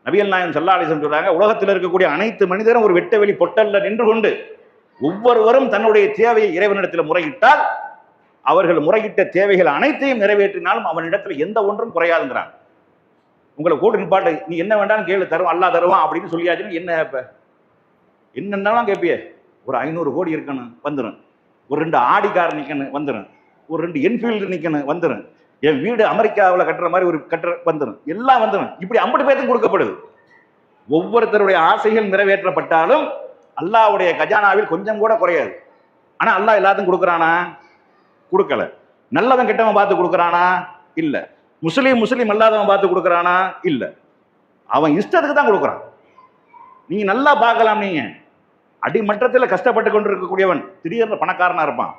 நபிகள் நாயகம் ஸல்லல்லாஹு அலைஹி வஸல்லம் சொல்றாங்க, உலகத்தில் இருக்கக்கூடிய அனைத்து மனிதரும் ஒரு வெட்ட வெளி பொட்டல்ல நின்று கொண்டு ஒவ்வொருவரும் தன்னுடைய தேவையை இறைவனிடத்தில் முறையிட்டால் அவர்கள் முறையிட்ட தேவைகள் அனைத்தையும் நிறைவேற்றினாலும் அவனிடத்தில் எந்த ஒன்றும் குறையாதுங்கிறான். உங்களை கூட நிப்பாட்டு, நீ என்ன வேண்டாலும் கேளு, தருவான், அல்லாஹ் தருவான் அப்படின்னு சொல்லியாச்சுன்னு என்ன இப்ப என்னென்னலாம் கேட்பிய? ஒரு 500 கோடி இருக்கணும் வந்துடும், ஒரு 2 ஆடி கார் நிக்கணும் வந்துடும், ஒரு 2 என்ஃபீல்டு நிக்கணும் வந்துடும், என் வீடு அமெரிக்காவில் கட்டுற மாதிரி ஒரு கட்டுற வந்துடும், எல்லாம் வந்துடும். இப்படி 50 பேருக்கு கொடுக்கப்படுது. ஒவ்வொருத்தருடைய ஆசைகள் நிறைவேற்றப்பட்டாலும் அல்லாஹ்வுடைய கஜானாவில் கொஞ்சம் கூட குறையாது. ஆனா அல்லாஹ் எல்லாத்துக்கும் கொடுக்குறானா? கொடுக்கல. நல்லவன் கெட்டவன் பார்த்து கொடுக்குறானா? இல்ல. முஸ்லீம் அல்லாதவன் பார்த்து கொடுக்குறானா? இல்ல. அவன் இஷ்டத்துக்கு தான் கொடுக்குறான். நீங்க நல்லா பார்க்கலாம். நீங்க அடிமட்டத்தில் கஷ்டப்பட்டு கொண்டு இருக்கக்கூடியவன் திடீர்னு பணக்காரனா இருப்பான்.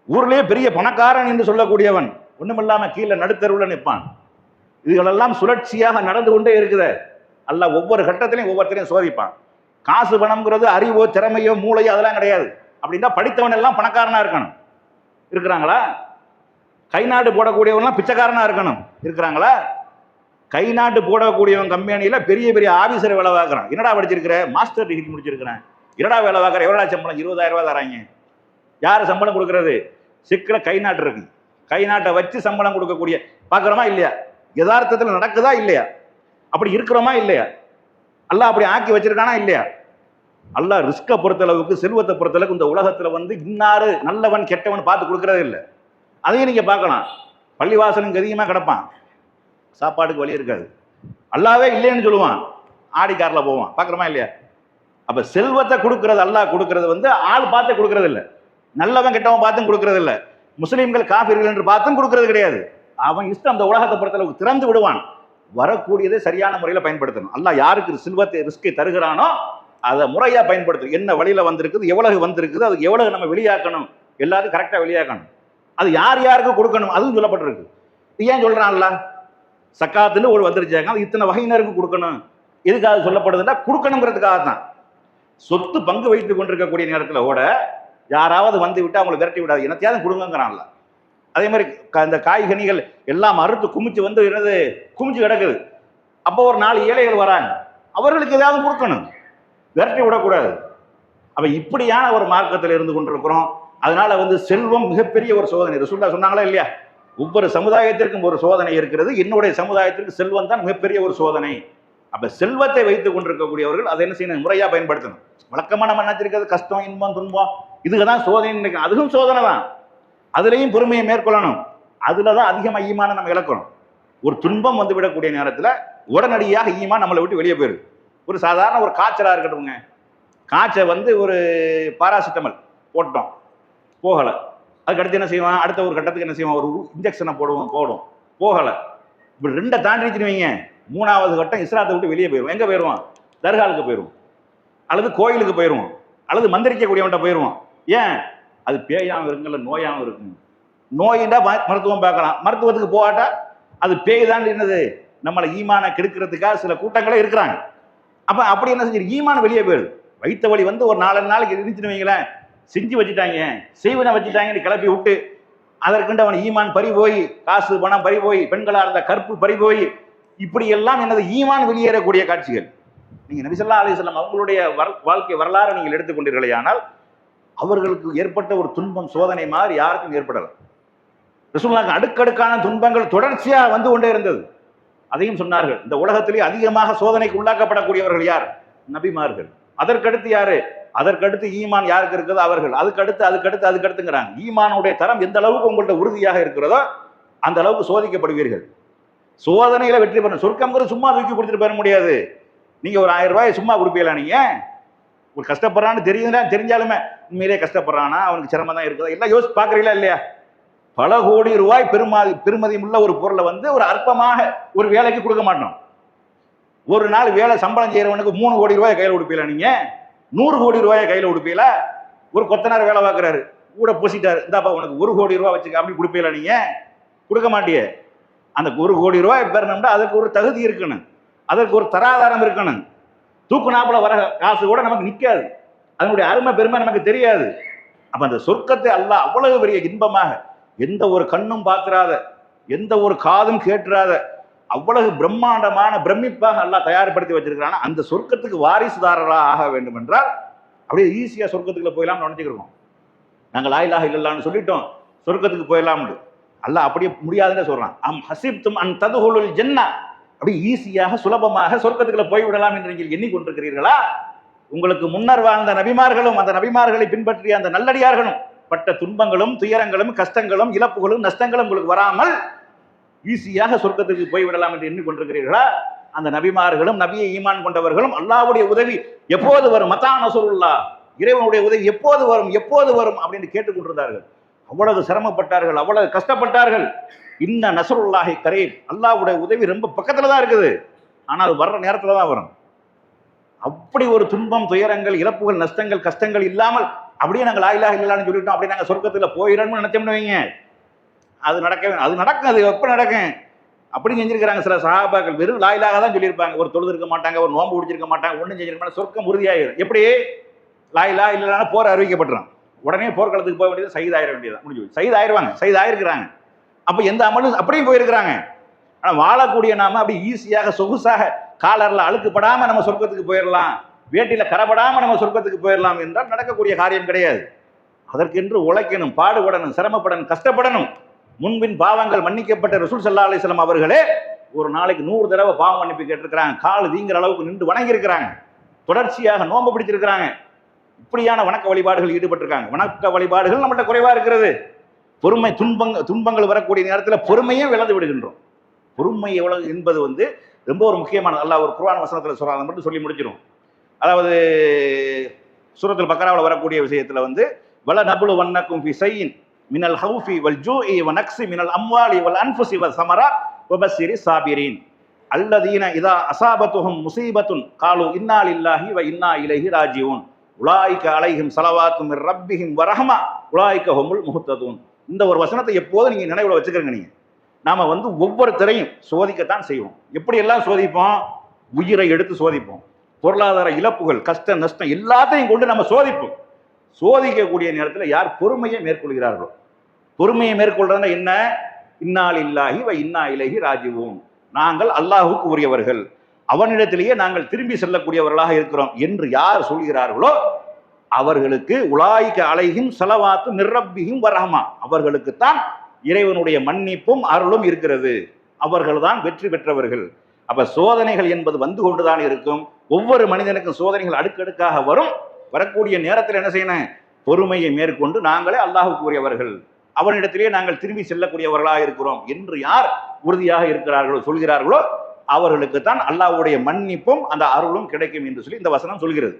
ஊர்லயே பெரிய பணக்காரன் என்று சொல்லக்கூடியவன் ஒண்ணுமில்லாம கீழே நடுத்தருவுல நிற்பான். இதுகளெல்லாம் சுழற்சியாக நடந்து கொண்டே இருக்குது. அல்லாஹ் ஒவ்வொரு கட்டத்திலையும் ஒவ்வொருத்தரையும் சோதிப்பான். காசு பணம்ங்கிறது அறிவோ திறமையோ மூளையோ அதெல்லாம் கிடையாது. அப்படின்னா படித்தவன் எல்லாம் பணக்காரனா இருக்கணும். இருக்கிறாங்களா? கை நாட்டு போடக்கூடியவன்லாம் பிச்சைக்காரனா இருக்கணும். இருக்கிறாங்களா? கை நாட்டு போடக்கூடியவன் கம்பெனியில பெரிய பெரிய ஆபீசர் வேலை பார்க்குறான். என்னடா படிச்சிருக்கிற? Master degree முடிச்சிருக்கிறேன். என்னடா வேலை பார்க்குற? எவ்வளோ சம்பளம்? 20,000 ரூபாய் தராங்க. யாரு சம்பளம் கொடுக்கறது? சிக்கல கை நாட்டு இருக்கு. கை நாட்டை வச்சு சம்பளம் கொடுக்கக்கூடிய பார்க்குறோமா இல்லையா? யதார்த்தத்தில் நடக்குதா இல்லையா? அப்படி இருக்கிறோமா இல்லையா? அல்லாஹ் அப்படி ஆக்கி வச்சிருக்கானா இல்லையா? அல்லாஹ் ரிஸ்கை பொறுத்தளவுக்கு, செல்வத்தை பொறுத்தளவுக்கு இந்த உலகத்துல இன்னாரு நல்லவன் கெட்டவன் பார்த்து கொடுக்கறதே இல்லை. அதையும் நீங்க பார்க்கலாம். பள்ளிவாசலுக்கு அதிகமாக கிடப்பான், சாப்பாட்டுக்கு வழி இருக்காது, அல்லாவே இல்லைன்னு சொல்லுவான், ஆடி கார்ல போவான். பார்க்குறோமா இல்லையா? அப்ப செல்வத்தை கொடுக்கறது அல்லாஹ் கொடுக்கறது ஆள் பார்த்து கொடுக்கறது இல்லை, நல்லவன் கெட்டவன் பார்த்தும் கொடுக்கறது இல்லை, முஸ்லீம்கள் காஃபிர்கள் என்று பார்த்தும் கொடுக்கறது கிடையாது. அவன் இஷ்டம் அந்த உலகத்தை பொறுத்தளவுக்கு திறந்து விடுவான். வரக்கூடியதை சரியான முறையில் பயன்படுத்தணும். அல்லாஹ் யாருக்கு செல்வத்தை ரிஸ்கை தருகிறானோ அதை முறையா பயன்படுத்தணும். என்ன வழியில வந்திருக்குது, எவ்வளவு வந்திருக்குது, அதுக்கு எவ்வளவு நம்ம வெளியாக்கணும், எல்லாத்தையும் கரெக்டா வெளியாக்கணும். அது யார் யாருக்கு கொடுக்கணும் அதுவும் சொல்லப்பட்டிருக்கு. ஏன் சொல்றான்ல? சக்காத்துன்னு ஒரு வந்துருச்சாங்க, அது இத்தனை வகையினருக்கு கொடுக்கணும். எதுக்காக சொல்லப்படுதுன்னா கொடுக்கணுங்கிறதுக்காக தான். சொத்து பங்கு வைத்துக் கொண்டிருக்கக்கூடிய நேரத்தில் கூட யாராவது வந்து விட்டு அவங்களை விரட்டி விடாது, என்னத்தையாவது கொடுங்கிறான்ல. அதே மாதிரி இந்த காய்கனிகள் எல்லாம் அறுத்து குமிச்சு என்னது குமிச்சு கிடக்குது. அப்போ ஒரு 4 ஏழைகள் வராங்க, அவர்களுக்கு ஏதாவது கொடுக்கணும், விரட்டி விடக்கூடாது. அப்ப இப்படியான ஒரு மார்க்கத்தில் இருந்து கொண்டிருக்கிறோம். அதனால செல்வம் மிகப்பெரிய ஒரு சோதனை. ரசூலுல்லாஹ் சொன்னாங்களா இல்லையா? ஒவ்வொரு சமுதாயத்திற்கும் ஒரு சோதனை இருக்கிறது, என்னுடைய சமுதாயத்திற்கு செல்வம் தான் மிகப்பெரிய ஒரு சோதனை. அப்ப செல்வத்தை வைத்துக் கொண்டிருக்கக்கூடியவர்கள் அதை என்ன செய்யணும்? முறையா பயன்படுத்தணும். வழக்கமா நம்ம நினைச்சிருக்கிறது கஷ்டம், இன்பம், துன்பம், இதுக்குதான் சோதனை. அதுவும் சோதனை தான். அதுலேயும் பொறுமையை மேற்கொள்ளணும். அதுலதான் அதிகமா ஈமான நம்ம இழக்கணும். ஒரு துன்பம் விடக்கூடிய நேரத்துல உடனடியாக ஈமான் நம்மளை விட்டு வெளியே போயிருக்கு. ஒரு சாதாரண ஒரு காய்ச்சலா இருக்கட்டும்ங்க, காய்ச்சல் ஒரு பாராசிட்டமல் போட்டோம், போகல. அதுக்கடுத்து என்ன செய்வான்? அடுத்த ஒரு கட்டத்துக்கு என்ன செய்வான்? ஒரு இன்ஜெக்ஷனை போடும், போகல. இப்படி 2 தாண்டி வைங்க, 3வது கட்டம் இஸ்லாத்தை விட்டு வெளியே போயிடும். எங்க போயிடுவான்? தர்காலுக்கு போயிடுவோம், அல்லது கோயிலுக்கு போயிடுவோம், அல்லது மந்திரிக்கக்கூடியவன்ட்ட போயிடுவோம். ஏன்? அது பேயாவும் இருக்குல்ல, நோயாவும் இருக்குங்க. நோயின்டா மருத்துவம் பார்க்கலாம், மருத்துவத்துக்கு போகாட்டா அது பேய் தான். என்னது? நம்மளை ஈமான கெடுக்கிறதுக்காக சில கூட்டங்களே இருக்கிறாங்க. அப்ப அப்படி என்ன செஞ்சு ஈமான வெளியே போயிடுது. வைத்த வழி ஒரு 4 நாளைக்கு இருந்துச்சுன்னு வைங்களேன், செஞ்சு வச்சுட்டாங்க, செய்வனை வச்சுட்டாங்கன்னு கிளப்பி விட்டு அதற்குண்டு அவன் ஈமான் பறி போய், காசு பணம் பறி போய், பெண்களா இருந்த கற்பு பறி போய், இப்படி எல்லாம் என்னது ஈமான் வெளியேறக்கூடிய காட்சிகள். நீங்க நபி ஸல்லல்லாஹு அலைஹி வஸல்லம் அவங்களுடைய வாழ்க்கை வரலாறு நீங்கள் எடுத்துக்கொண்டீர்களேயானால் அவர்களுக்கு ஏற்பட்ட ஒரு துன்பம், சோதனை மாதிரி யாருக்கும் ஏற்படல. ரசூலுல்லாஹ்வுக்கு அடுக்கடுக்கான துன்பங்கள் தொடர்ச்சியாக கொண்டே இருந்தது. அதையும் சொன்னார்கள். இந்த உலகத்திலே அதிகமாக சோதனைக்கு உள்ளாக்கப்படக்கூடியவர்கள் யார்? நபிமார்கள். அதற்கடுத்து யாரு? அதற்கடுத்து ஈமான் யாருக்கு இருக்குதோ அவர்கள். அதுக்கடுத்துங்கிறாங்க. ஈமானுடைய தரம் எந்த அளவுக்கு உங்கள்ட்ட உறுதியாக இருக்கிறதோ அந்த அளவுக்கு சோதிக்கப்படுவீர்கள். சோதனையில வெற்றி பெறணும். சொர்க்கம்ங்கிறது சும்மா தூக்கி கொடுத்துட்டு பெற முடியாது. நீங்க ஒரு 1000 ரூபாய் சும்மா கொடுப்பீங்களா? நீங்க ஒரு கஷ்டப்படுறான்னு தெரிஞ்சாலுமே உண்மையிலே கஷ்டப்படுறானா, அவனுக்கு சிரமம் தான் இருக்குதா எல்லாம் யோசிச்சு பாக்குறீங்களா இல்லையா? பல கோடி ரூபாய் பெருமதி உள்ள ஒரு பொருளை வந்து ஒரு அற்பமாக ஒரு வேலைக்கு கொடுக்க மாட்டோம். ஒரு நாள் வேலை சம்பளம் செய்யறவனுக்கு 3 கோடி ரூபாய் கையில கொடுப்பீங்களா? நீங்க 100 கோடி ரூபாயை கையில கொடுப்பீங்களா? ஒரு கொத்தனார் வேலை பார்க்குறாரு, கூட பூசிட்டாரு, இந்தாப்பா உனக்கு 1 கோடி ரூபாய் வச்சுக்க அப்படி கொடுப்பீங்களா? நீங்க கொடுக்க மாட்டியே. அந்த 1 கோடி ரூபாய் பெறணும்னா அதற்கு ஒரு தகுதி இருக்கணும், அதற்கு ஒரு தராதாரம் இருக்கணும். தூக்குனாப்புல வர காசு கூட நமக்கு நிற்காது, அதனுடைய அருமை பெருமை நமக்கு தெரியாது. அப்ப அந்த சொர்க்கத்தை அல்லாஹ் அவ்வளவு பெரிய இன்பமாக, எந்த ஒரு கண்ணும் பார்த்திராத, எந்த ஒரு காதும் கேட்டுறாத, அவ்வளவு பிரம்மாண்டமான பிரமிப்பாக அல்லாஹ் தயார்படுத்தி வச்சிருக்கிறான். அந்த சொர்க்கத்துக்கு வாரிசுதாரராக ஆக வேண்டும் என்றால் அப்படியே ஈஸியா சொர்க்கத்துக்குள்ள போயிடலாம் நினைச்சுக்கிறோம். நாங்கள் லா இலாஹ இல்லல்லாஹ்னு சொல்லிட்டோம், சொர்க்கத்துக்கு போயிடலாம். அல்லாஹ் அப்படியே முடியாதுன்னு சொல்றான். அம் ஹசிப்தும் அன் ததுஹுலுல் ஜன்னah, அப்படி ஈஸியாக சுலபமாக சொர்க்கத்துக்குள்ள போய்விடலாம் என்று நீங்கள் எண்ணிக்கொண்டிருக்கிறீர்களா? உங்களுக்கு முன்னர் வாழ்ந்த நபிமார்களும் அந்த நபிமார்களை பின்பற்றிய அந்த நல்லடியார்களும் பட்ட துன்பங்களும் துயரங்களும் கஷ்டங்களும் இழப்புகளும் நஷ்டங்களும் உங்களுக்கு வராமல் ஈஸியாக சொர்க்கத்துக்கு போய்விடலாம் என்று எண்ணிக்கொண்டிருக்கிறீர்களா? அந்த நபிமார்களும் நபியை ஈமான் கொண்டவர்களும் அல்லாஹ்வுடைய உதவி எப்போது வரும், மத்தா நஸ்ருல்லாஹ், இறைவனுடைய உதவி எப்போது வரும் எப்போது வரும் அப்படின்னு கேட்டுக்கொண்டிருந்தார்கள். அவ்வளவு சிரமப்பட்டார்கள், அவ்வளவு கஷ்டப்பட்டார்கள். இன்ன நஸ்ருல்லாஹி கரீப், அல்லாஹ்வுடைய உதவி ரொம்ப பக்கத்துல தான் இருக்குது, ஆனால் அது வர்ற நேரத்துல தான் வரும். அப்படி ஒரு துன்பம் துயரங்கள் இழப்புகள் நஷ்டங்கள் கஷ்டங்கள் இல்லாமல் அப்படியே நாங்கள் லா இலாஹ இல்லல்லாஹ்னு சொல்லிட்டோம், அப்படியே நாங்கள் சொர்க்கத்துல போயிடணும்னு நினைச்சோம்னு வைங்க, அது நடக்கவே அது நடக்கும். அது எப்ப நடக்கும்? அப்படி செஞ்சிருக்கிறாங்க சில சஹாபாக்கள். வெறும் லா இலாஹ தான் சொல்லியிருப்பாங்க, ஒரு தொழுது இருக்க மாட்டாங்க, ஒரு நோன்பு பிடிச்சிருக்க மாட்டாங்க, ஒன்றும் செஞ்சிருக்க மாட்டாங்க, சொர்க்கம் உறுதியாயிரும். எப்படி? லா இலாஹ இல்லல்லாஹ்னு போர் அறிவிக்கப்பட்டுரும், உடனே போர்க்களத்துக்கு போக வேண்டியது, சயீத் ஆயிர வேண்டியது, முடிஞ்சு சயீத் ஆயிருவாங்க, சயீத் ஆயிருக்கிறாங்க. அப்ப எந்த அமலும் அப்படியும் போயிருக்கிறாங்க. ஆனா வாழக்கூடிய நாம அப்படி ஈஸியாக சொகுசாக காலர்ல அழுக்குப்படாம நம்ம சொர்க்கத்துக்கு போயிடலாம், வேட்டியில கரப்படாம நம்ம சொர்க்கத்துக்கு போயிடலாம் என்றால் நடக்கக்கூடிய காரியம் கிடையாது. அதற்கென்று உழைக்கணும், பாடுபடணும், சிரமப்படணும், கஷ்டப்படணும். முன்பின் பாவங்கள் மன்னிக்கப்பட்ட ரசூல் ஸல்லல்லாஹு அலைஹி வஸல்லம் அவர்களே ஒரு நாளைக்கு 100 தடவை பாவம் மன்னிப்பு கேட்டிருக்கிறாங்க, கால் வீங்குற அளவுக்கு நின்று வணங்கி இருக்கிறாங்க, தொடர்ச்சியாக நோன்பு பிடிச்சிருக்கிறாங்க, இப்படியான வணக்க வழிபாடுகள் ஈடுபட்டிருக்காங்க. வணக்க வழிபாடுகள் நம்மகிட்ட குறைவா இருக்கிறது. பொறுமை, துன்பங்கள் வரக்கூடிய நேரத்தில் பொறுமையே விளந்து விடுகின்றோம். பொறுமை எவ்வளவு என்பது வந்து ரொம்ப ஒரு முக்கியமானது. அல்லாஹ் ஒரு குர்ஆன் வசனத்தில் சொல்றாங்க, மட்டும் சொல்லி முடிச்சிடும். அதாவது சூரத்துல் பக்ராவில் வரக்கூடிய விஷயத்துல வந்து வல நபுலு வன்னக்கும் ஃபி ஷைஇன் மினல் ஹௌஃபி வல் ஜூஇ வ நக்ஸி மினல் அம்வாலி வல் அன்ஃபுஸி வஸ் ஸமராத் வ பஸ்ஸிரி ஸாபிரீன் அல்லதீன இதா அஸாபத்துஹும் முஸீபத்துன் காலு இன்னா லில்லாஹி வ இன்னா இலைஹி ராஜிஊன் உலாயிக அலைஹிம் ஸலவாத்தும் மிர் ரப்பிஹிம் வ ரஹ்மா உலாயிக ஹுமுல் முஹ்ததூன். இந்த ஒரு வசனத்தை எப்போதும் நீங்க நினைவுல வச்சுக்கிறீங்க. நீங்க நாம வந்து ஒவ்வொருத்தரையும் சோதிக்கத்தான் செய்வோம். எப்படி எல்லாம் சோதிப்போம்? உயிரை எடுத்து சோதிப்போம், பொருளாதார இழப்புகள் கஷ்ட நஷ்டம் எல்லாத்தையும் கொண்டு நம்ம சோதிப்போம். சோதிக்கக்கூடிய நேரத்தில் யார் பொறுமையை மேற்கொள்கிறார்களோ, பொறுமையை மேற்கொள்றதுன்னா என்ன? இன்னா லில்லாஹி வ இன்னா இலைஹி ராஜிஊன், நாங்கள் அல்லாஹ்வுக்கு உரியவர்கள், அவனிடத்திலேயே நாங்கள் திரும்பி செல்லக்கூடியவர்களாக இருக்கிறோம் என்று யார் சொல்கிறார்களோ அவர்களுக்கு உலாயிக அலைஹிம் ஸலவாத்து மிர் ரப்பிஹிம் வ ரஹ்மா, அவர்களுக்குத்தான் இறைவனுடைய மன்னிப்பும் அருளும் இருக்கிறது, அவர்கள்தான் வெற்றி பெற்றவர்கள். அப்ப சோதனைகள் என்பது வந்து கொண்டுதான் இருக்கும். ஒவ்வொரு மனிதனுக்கும் சோதனைகள் அடுக்கடுக்காக வரும். வரக்கூடிய நேரத்தில் என்ன செய்யணும்? பொறுமையை மேற்கொண்டு நாங்களே அல்லாஹ்வுக்கு உரியவர்கள், அவனிடத்திலேயே நாங்கள் திரும்பி செல்லக்கூடியவர்களாக இருக்கிறோம் என்று யார் உறுதியாக இருக்கிறார்களோ சொல்கிறார்களோ அவர்களுக்குத்தான் அல்லாஹ்வுடைய மன்னிப்பும் அந்த அருளும் கிடைக்கும் என்று சொல்லி இந்த வசனம் சொல்கிறது.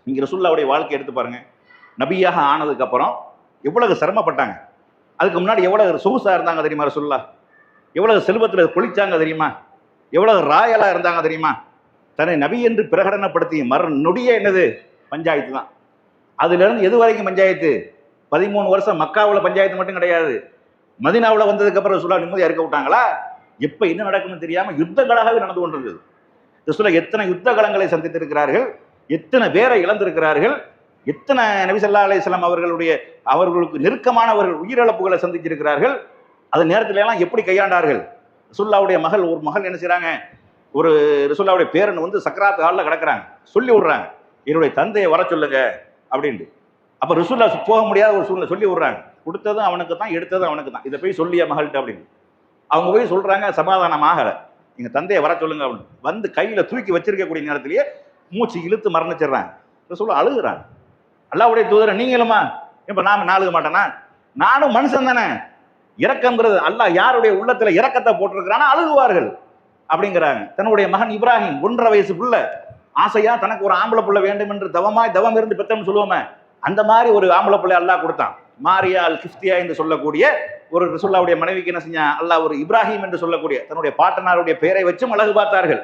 நீங்க ரசூலுல்லாஹ்வுடைய வாழ்க்கை எடுத்து பாருங்க. நபியாக ஆனதுக்கு அப்புறம் எவ்வளவு சிரமப்பட்டாங்க, அதுக்கு முன்னாடி எவ்வளவு சொகுசா இருந்தாங்க தெரியுமா? ரசூலுல்லாஹ் எவ்வளவு செல்வத்துல பொழிச்சாங்க தெரியுமா? எவ்வளவு ராயலா இருந்தாங்க தெரியுமா? தன்னை நபி என்று பிரகடனப்படுத்தி நொடியே என்னது? பஞ்சாயத்து தான். அதுல இருந்து எது வரைக்கும் பஞ்சாயத்து? 13 வருஷம் மக்காவுல பஞ்சாயத்து மட்டும் கிடையாது, மதீனாவுல வந்ததுக்கு அப்புறம் ரசூலுல்லாஹ் நிம்மதியா இருக்க விட்டாங்களா? எப்ப என்ன நடக்கும்னு தெரியாம யுத்தங்களாகவே நடந்து கொண்டிருந்தது. ரசூலுல்லாஹ் எத்தனை யுத்த களங்களை சந்தித்திருக்கிறார்கள், எத்தனை பேரை இழந்திருக்கிறார்கள், எத்தனை நபி ஸல்லல்லாஹு அலைஹி வஸல்லம் அவர்களுக்கு நெருக்கமானவர்கள் உயிரிழப்புகளை சந்திச்சிருக்கிறார்கள். அது நேரத்துல எல்லாம் எப்படி கையாண்டார்கள்? ரசூலுல்லாஹ்வுடைய ஒரு மகள் என்ன செய்றாங்க, ஒரு ரசூலுல்லாஹ்வுடைய பேரன் வந்து சக்கராத் ஹால்ல கிடக்குறாங்க, சொல்லி விடுறாங்க என்னுடைய தந்தையை வர சொல்லுங்க அப்படின்ட்டு. அப்ப ரசூலுல்லாஹ் போக முடியாத ஒரு சூழ்நிலை சொல்லி விடுறாங்க, கொடுத்ததும் அவனுக்கு தான் எடுத்ததும் அவனுக்கு தான், இதை போய் சொல்லிய மகள்கிட்ட அப்படின்னு. அவங்க போய் சொல்றாங்க, சமாதானம் ஆகலை, எங்க தந்தையை வர சொல்லுங்க அப்படின்னு. வந்து கையில தூக்கி வச்சிருக்கக்கூடிய நேரத்திலேயே மூச்சு இழுத்து மரணிச்சிடுறாங்க. ரசூலுல்லாஹ் அழுகுறாங்க. அல்லாஹ்வுடைய தூதரை நீங்களுமா? இப்ப நாம அழுக மாட்டேனா? நானும் மனுஷன் தானே, இரக்கம்ங்கிறது அல்லாஹ் யாருடைய உள்ளத்துல இரக்கத்தை போட்டிருக்கிறானோ அழுகுவார்கள் அப்படிங்கிறாங்க. தன்னுடைய மகன் இப்ராஹிம் 1.5 வயசு புள்ள ஆசையா தனக்கு ஒரு ஆம்பளை புள்ள வேண்டும் என்று தவம் இருந்து பெத்தம்னு சொல்லுவோமே, அந்த மாதிரி ஒரு ஆம்பளை பிள்ளை அல்லாஹ் கொடுத்தான். மாரியா அல் கிஃப்தியா என்று சொல்லக்கூடிய ஒரு ரசூலுல்லாஹ்வுடைய மனைவிக்கு என்ன செஞ்சான் அல்லாஹ், ஒரு இப்ராஹிம் என்று சொல்லக்கூடிய தன்னுடைய பாட்டனாருடைய பெயரை வச்சும் அழகு பார்த்தார்கள்.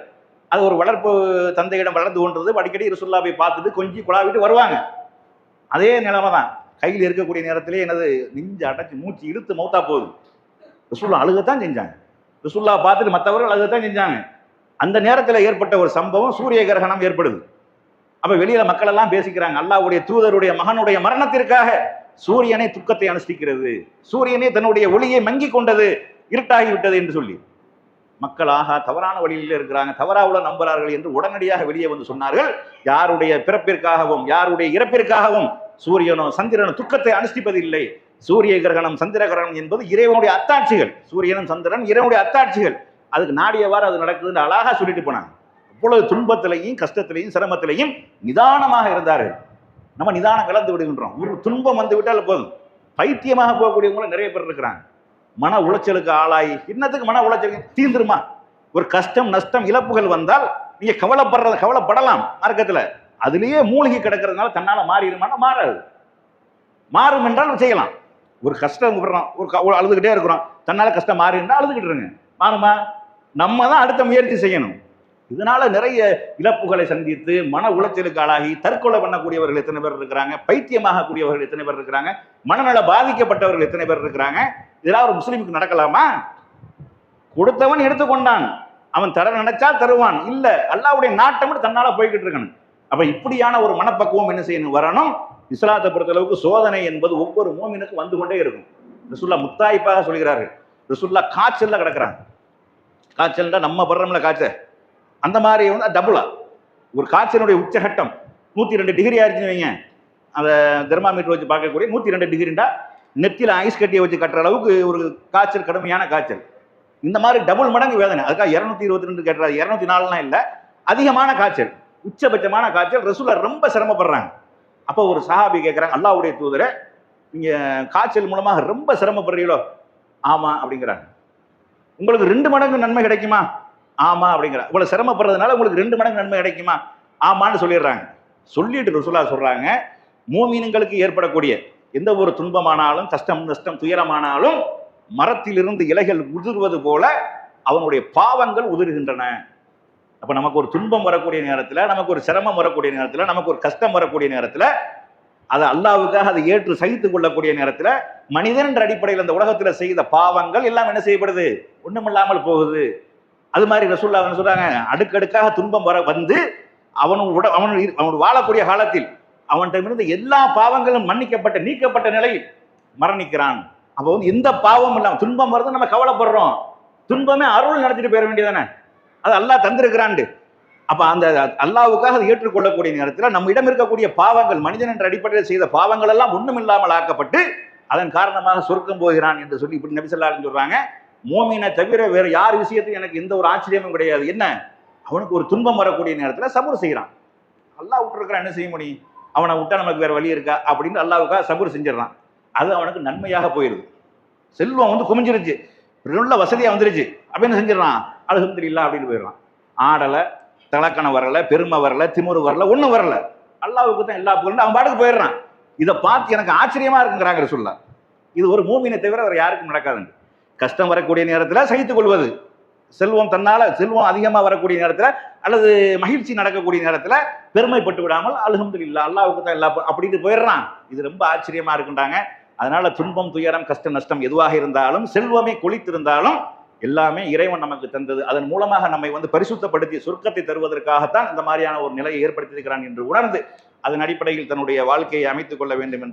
அது ஒரு வளர்ப்பு தந்தையிடம் வளர்ந்து கொண்டது. அடிக்கடி ரசூலுல்லாஹை பார்த்துட்டு கொஞ்சி குழாவிட்டு வருவாங்க. அதே நிலைமை தான் கையில் இருக்கக்கூடிய நேரத்திலே எனது நெஞ்சு அடைச்சு மூச்சு இழுத்து மௌத்தா போகுது. ரசூலுல்லாஹ் அழுகத்தான் செஞ்சாங்க. ரசூலுல்லாஹ் பார்த்துட்டு மற்றவர்கள் அழுகத்தான் செஞ்சாங்க. அந்த நேரத்தில் ஏற்பட்ட ஒரு சம்பவம், சூரிய கிரகணம் ஏற்படுது. அப்ப வெளியில மக்கள் எல்லாம் பேசிக்கிறாங்க, அல்லாஹ்வுடைய தூதருடைய மகனுடைய மரணத்திற்காக சூரியனை துக்கத்தை அனுஷ்டிக்கிறது, சூரியனே தன்னுடைய ஒளியை மங்கி கொண்டது, இருட்டாகி விட்டது என்று சொல்லி மக்களாக தவறான வழியில் இருக்கிறாங்க, தவறாவுல நம்புறார்கள் என்று உடனடியாக வெளியே வந்து சொன்னார்கள். யாருடைய பிறப்பிற்காகவும் யாருடைய இறப்பிற்காகவும் சூரியனோ சந்திரனோ துக்கத்தை அனுஷ்டிப்பதில்லை. சூரிய கிரகணம் சந்திர கிரகணம் என்பது இறைவனுடைய அத்தாட்சிகள். சூரியனும் சந்திரன் இறைவனுடைய அத்தாட்சிகள். அதுக்கு நாடியவாறு அது நடக்குதுன்னு அழகா சொல்லிட்டு போனாங்க. அப்பொழுது துன்பத்திலையும் கஷ்டத்திலையும் சிரமத்திலையும் நிதானமாக இருந்தார்கள். நம்ம நிதானம் கலந்து விடுகின்றோம். ஒரு துன்பம் வந்து விட்டால் போதும் பைத்தியமாக போகக்கூடியவங்களும் நிறைய பேர் இருக்கிறாங்க. மன உளைச்சலுக்கு ஆளாகி, என்னத்துக்கு மன உளைச்சல் தீந்துருமா? ஒரு கஷ்டம் நஷ்டம் இழப்புகள் வந்தால் நீங்க கவலைப்படலாம் மார்க்கத்துல. அதுலயே மூழ்கி கிடக்கிறதுனால தன்னால மாறிடுமானா மாறாது. மாறும் என்றால் செய்யலாம். ஒரு கஷ்டம் ஒரு அழுதுகிட்டே இருக்கிறோம், தன்னால கஷ்டம் மாறினா அழுதுகிட்டு இருங்க, மாறுமா? நம்ம தான் அடுத்த முயற்சி செய்யணும். இதனால நிறைய இழப்புகளை சந்தித்து மன உளைச்சலுக்கு ஆளாகி தற்கொலை பண்ணக்கூடியவர்கள் எத்தனை பேர் இருக்கிறாங்க, பைத்தியமாக கூடியவர்கள் எத்தனை பேர் இருக்கிறாங்க, மனநல பாதிக்கப்பட்டவர்கள் எத்தனை பேர் இருக்கிறாங்க. இதெல்லாம் ஒரு முஸ்லீமுக்கு நடக்கலாமா? கொடுத்தவன் எடுத்துக்கொண்டான், அவன் தர நினைச்சால் தருவான், இல்ல அல்லாஹ்வுடைய நாட்டம் தன்னால போய்கிட்டு இருக்கணும். அப்ப இப்படியான ஒரு மனப்பக்குவம் என்ன செய்யணும் வரணும். இஸ்லாத்தை பொறுத்த அளவுக்கு சோதனை என்பது ஒவ்வொரு மூமினுக்கும் வந்து கொண்டே இருக்கும். ரசூலுல்லாஹ் முத்தாய்ப்பாக சொல்கிறார்கள். ரசூலுல்லாஹ் காய்ச்சல்ல கிடக்குறாங்க. காய்ச்சல்னா நம்ம படுறோம்ல காய்ச்சல், அந்த மாதிரி வந்து டபுளா ஒரு காய்ச்சலுடைய உச்சகட்டம் 102 டிகிரி ஆயிடுச்சுன்னு வைங்க. அந்த தெர்மாமீட்டர் வச்சு பார்க்கக்கூடிய 102 டிகிரிண்டா நெத்தியில ஐஸ் கட்டியை வச்சு கட்டுற அளவுக்கு ஒரு காய்ச்சல், கடுமையான காய்ச்சல். இந்த மாதிரி டபுள் மடங்கு வேதனை. அதுக்காக 222 கட்டுறாரு, 204 இல்லை, அதிகமான காய்ச்சல், உச்சபட்சமான காய்ச்சல். ரசூலுல்லாஹ் ரொம்ப சிரமப்படுறாங்க. அப்போ ஒரு சஹாபி கேட்குறாங்க, அல்லாஹ்வுடைய தூதரை நீங்க காய்ச்சல் மூலமாக ரொம்ப சிரமப்படுறீங்களோ? ஆமா அப்படிங்கிறாங்க. உங்களுக்கு 2 மடங்கு நன்மை கிடைக்குமா? ஆமா அப்படிங்கிற. இவ்வளவு சிரமப்படுறதுனால உங்களுக்கு 2 மடங்கு நன்மை கிடைக்குமா? ஆமான்னு சொல்லிடுறாங்க. சொல்லிட்டு ரசூலுல்லாஹ் சொல்றாங்க, மூமின்களுக்கு ஏற்படக்கூடிய எந்த ஒரு துன்பமானாலும் கஷ்டம் நஷ்டம் துயரமானாலும் மரத்திலிருந்து இலைகள் உதிர்வது போல அவனுடைய பாவங்கள் உதிர்கின்றன. அப்ப நமக்கு ஒரு துன்பம் வரக்கூடிய நேரத்துல, நமக்கு ஒரு சிரமம் வரக்கூடிய நேரத்துல, நமக்கு ஒரு கஷ்டம் வரக்கூடிய நேரத்துல, அதை அல்லாஹ்வுக்காக அதை ஏற்று சகித்துக் கொள்ளக்கூடிய நேரத்துல மனிதன் என்ற அடிப்படையில் அந்த உலகத்துல செய்த பாவங்கள் எல்லாம் என்ன செய்யப்படுது? ஒண்ணுமில்லாமல் போகுது. அது மாதிரி ரசூலுல்லாஹ் என்ன சொல்றாங்க, அடுக்கடுக்காக துன்பம் வந்து அவன் வாழக்கூடிய காலத்தில் அவன்கிட்ட எல்லா பாவங்களும் மன்னிக்கப்பட்ட நீக்கப்பட்ட நிலையில் மரணிக்கிறான். அப்போ வந்து எந்த பாவம் இல்லாம துன்பம் வருது, நம்ம கவலைப்படுறோம். துன்பமே அருள் நடத்திட்டு போயிட வேண்டியதானே, அது அல்லாஹ் தந்திருக்கிறான்ட்டு. அப்ப அந்த அல்லாஹ்வுக்காக அதை ஏற்றுக்கொள்ளக்கூடிய நேரத்தில் நம்ம இடம் இருக்கக்கூடிய பாவங்கள், மனிதன் என்ற அடிப்படையில் செய்த பாவங்கள் எல்லாம் ஒண்ணும் இல்லாமல் ஆக்கப்பட்டு அதன் காரணமாக சொர்க்கம் போகிறான் என்று சொல்லி இப்படி நபி ஸல்லல்லாஹு அலைஹி வஸல்லம் சொல்றாங்க. மோமினை தவிர வேற யார் விஷயத்தையும் எனக்கு எந்த ஒரு ஆச்சரியமும் கிடையாது. என்ன, அவனுக்கு ஒரு துன்பம் வரக்கூடிய நேரத்தில் சபூர் செய்யறான். அல்லாஹ் விட்டுருக்கிறான், என்ன செய்ய முடியும்? அவனை விட்டா நமக்கு வேற வழி இருக்கா அப்படின்னு அல்லாஹ்வுக்காக சபூர் செஞ்சிடறான். அது அவனுக்கு நன்மையாக போயிருது. செல்வம் வந்து குமிஞ்சிருச்சு, நல்ல வசதியா வந்துருச்சு, அப்படின்னு செஞ்சிடறான், அல்ஹம்துலில்லாஹ் அப்படின்னு போயிடறான். ஆடலை, தலக்கணம் வரல, பெருமை வரல, திமுரு வரல, ஒன்றும் வரல, அல்லாஹ்வுக்கு தான் எல்லா புகழும், அவன் பாட்டுக்கு போயிடுறான். இதை பார்த்து எனக்கு ஆச்சரியமா இருக்குங்கிறாங்க ரசூலுல்லாஹ். இது ஒரு மூமினை தவிர வேற யாருக்கும் நடக்காதுங்க. கஷ்டம் வரக்கூடிய நேரத்தில் சகித்துக் கொள்வது, செல்வம் அதிகமா வரக்கூடிய நேரத்தில் அல்லது மகிழ்ச்சி நடக்கக்கூடிய நேரத்தில் பெருமைப்பட்டு விடாமல் அல்ஹம்துலில்லாஹ் அல்லாஹ்வுக்கு தான் எல்லா அப்படின்னு போயிடுறான். இது ரொம்ப ஆச்சரியமா இருக்குன்றாங்க. அதனால துன்பம் துயரம் கஷ்டம் நஷ்டம் எதுவாக இருந்தாலும், செல்வமே கொளித்திருந்தாலும் எல்லாமே இறைவன் நமக்கு தந்தது. அதன் மூலமாக நம்மை வந்து பரிசுத்தப்படுத்தி சொர்க்கத்தை தருவதற்காகத்தான் இந்த மாதிரியான ஒரு நிலையை ஏற்படுத்தியிருக்கிறான் என்று உணர்ந்து அதன் அடிப்படையில் தன்னுடைய வாழ்க்கையை அமைத்துக் கொள்ள வேண்டும் என்று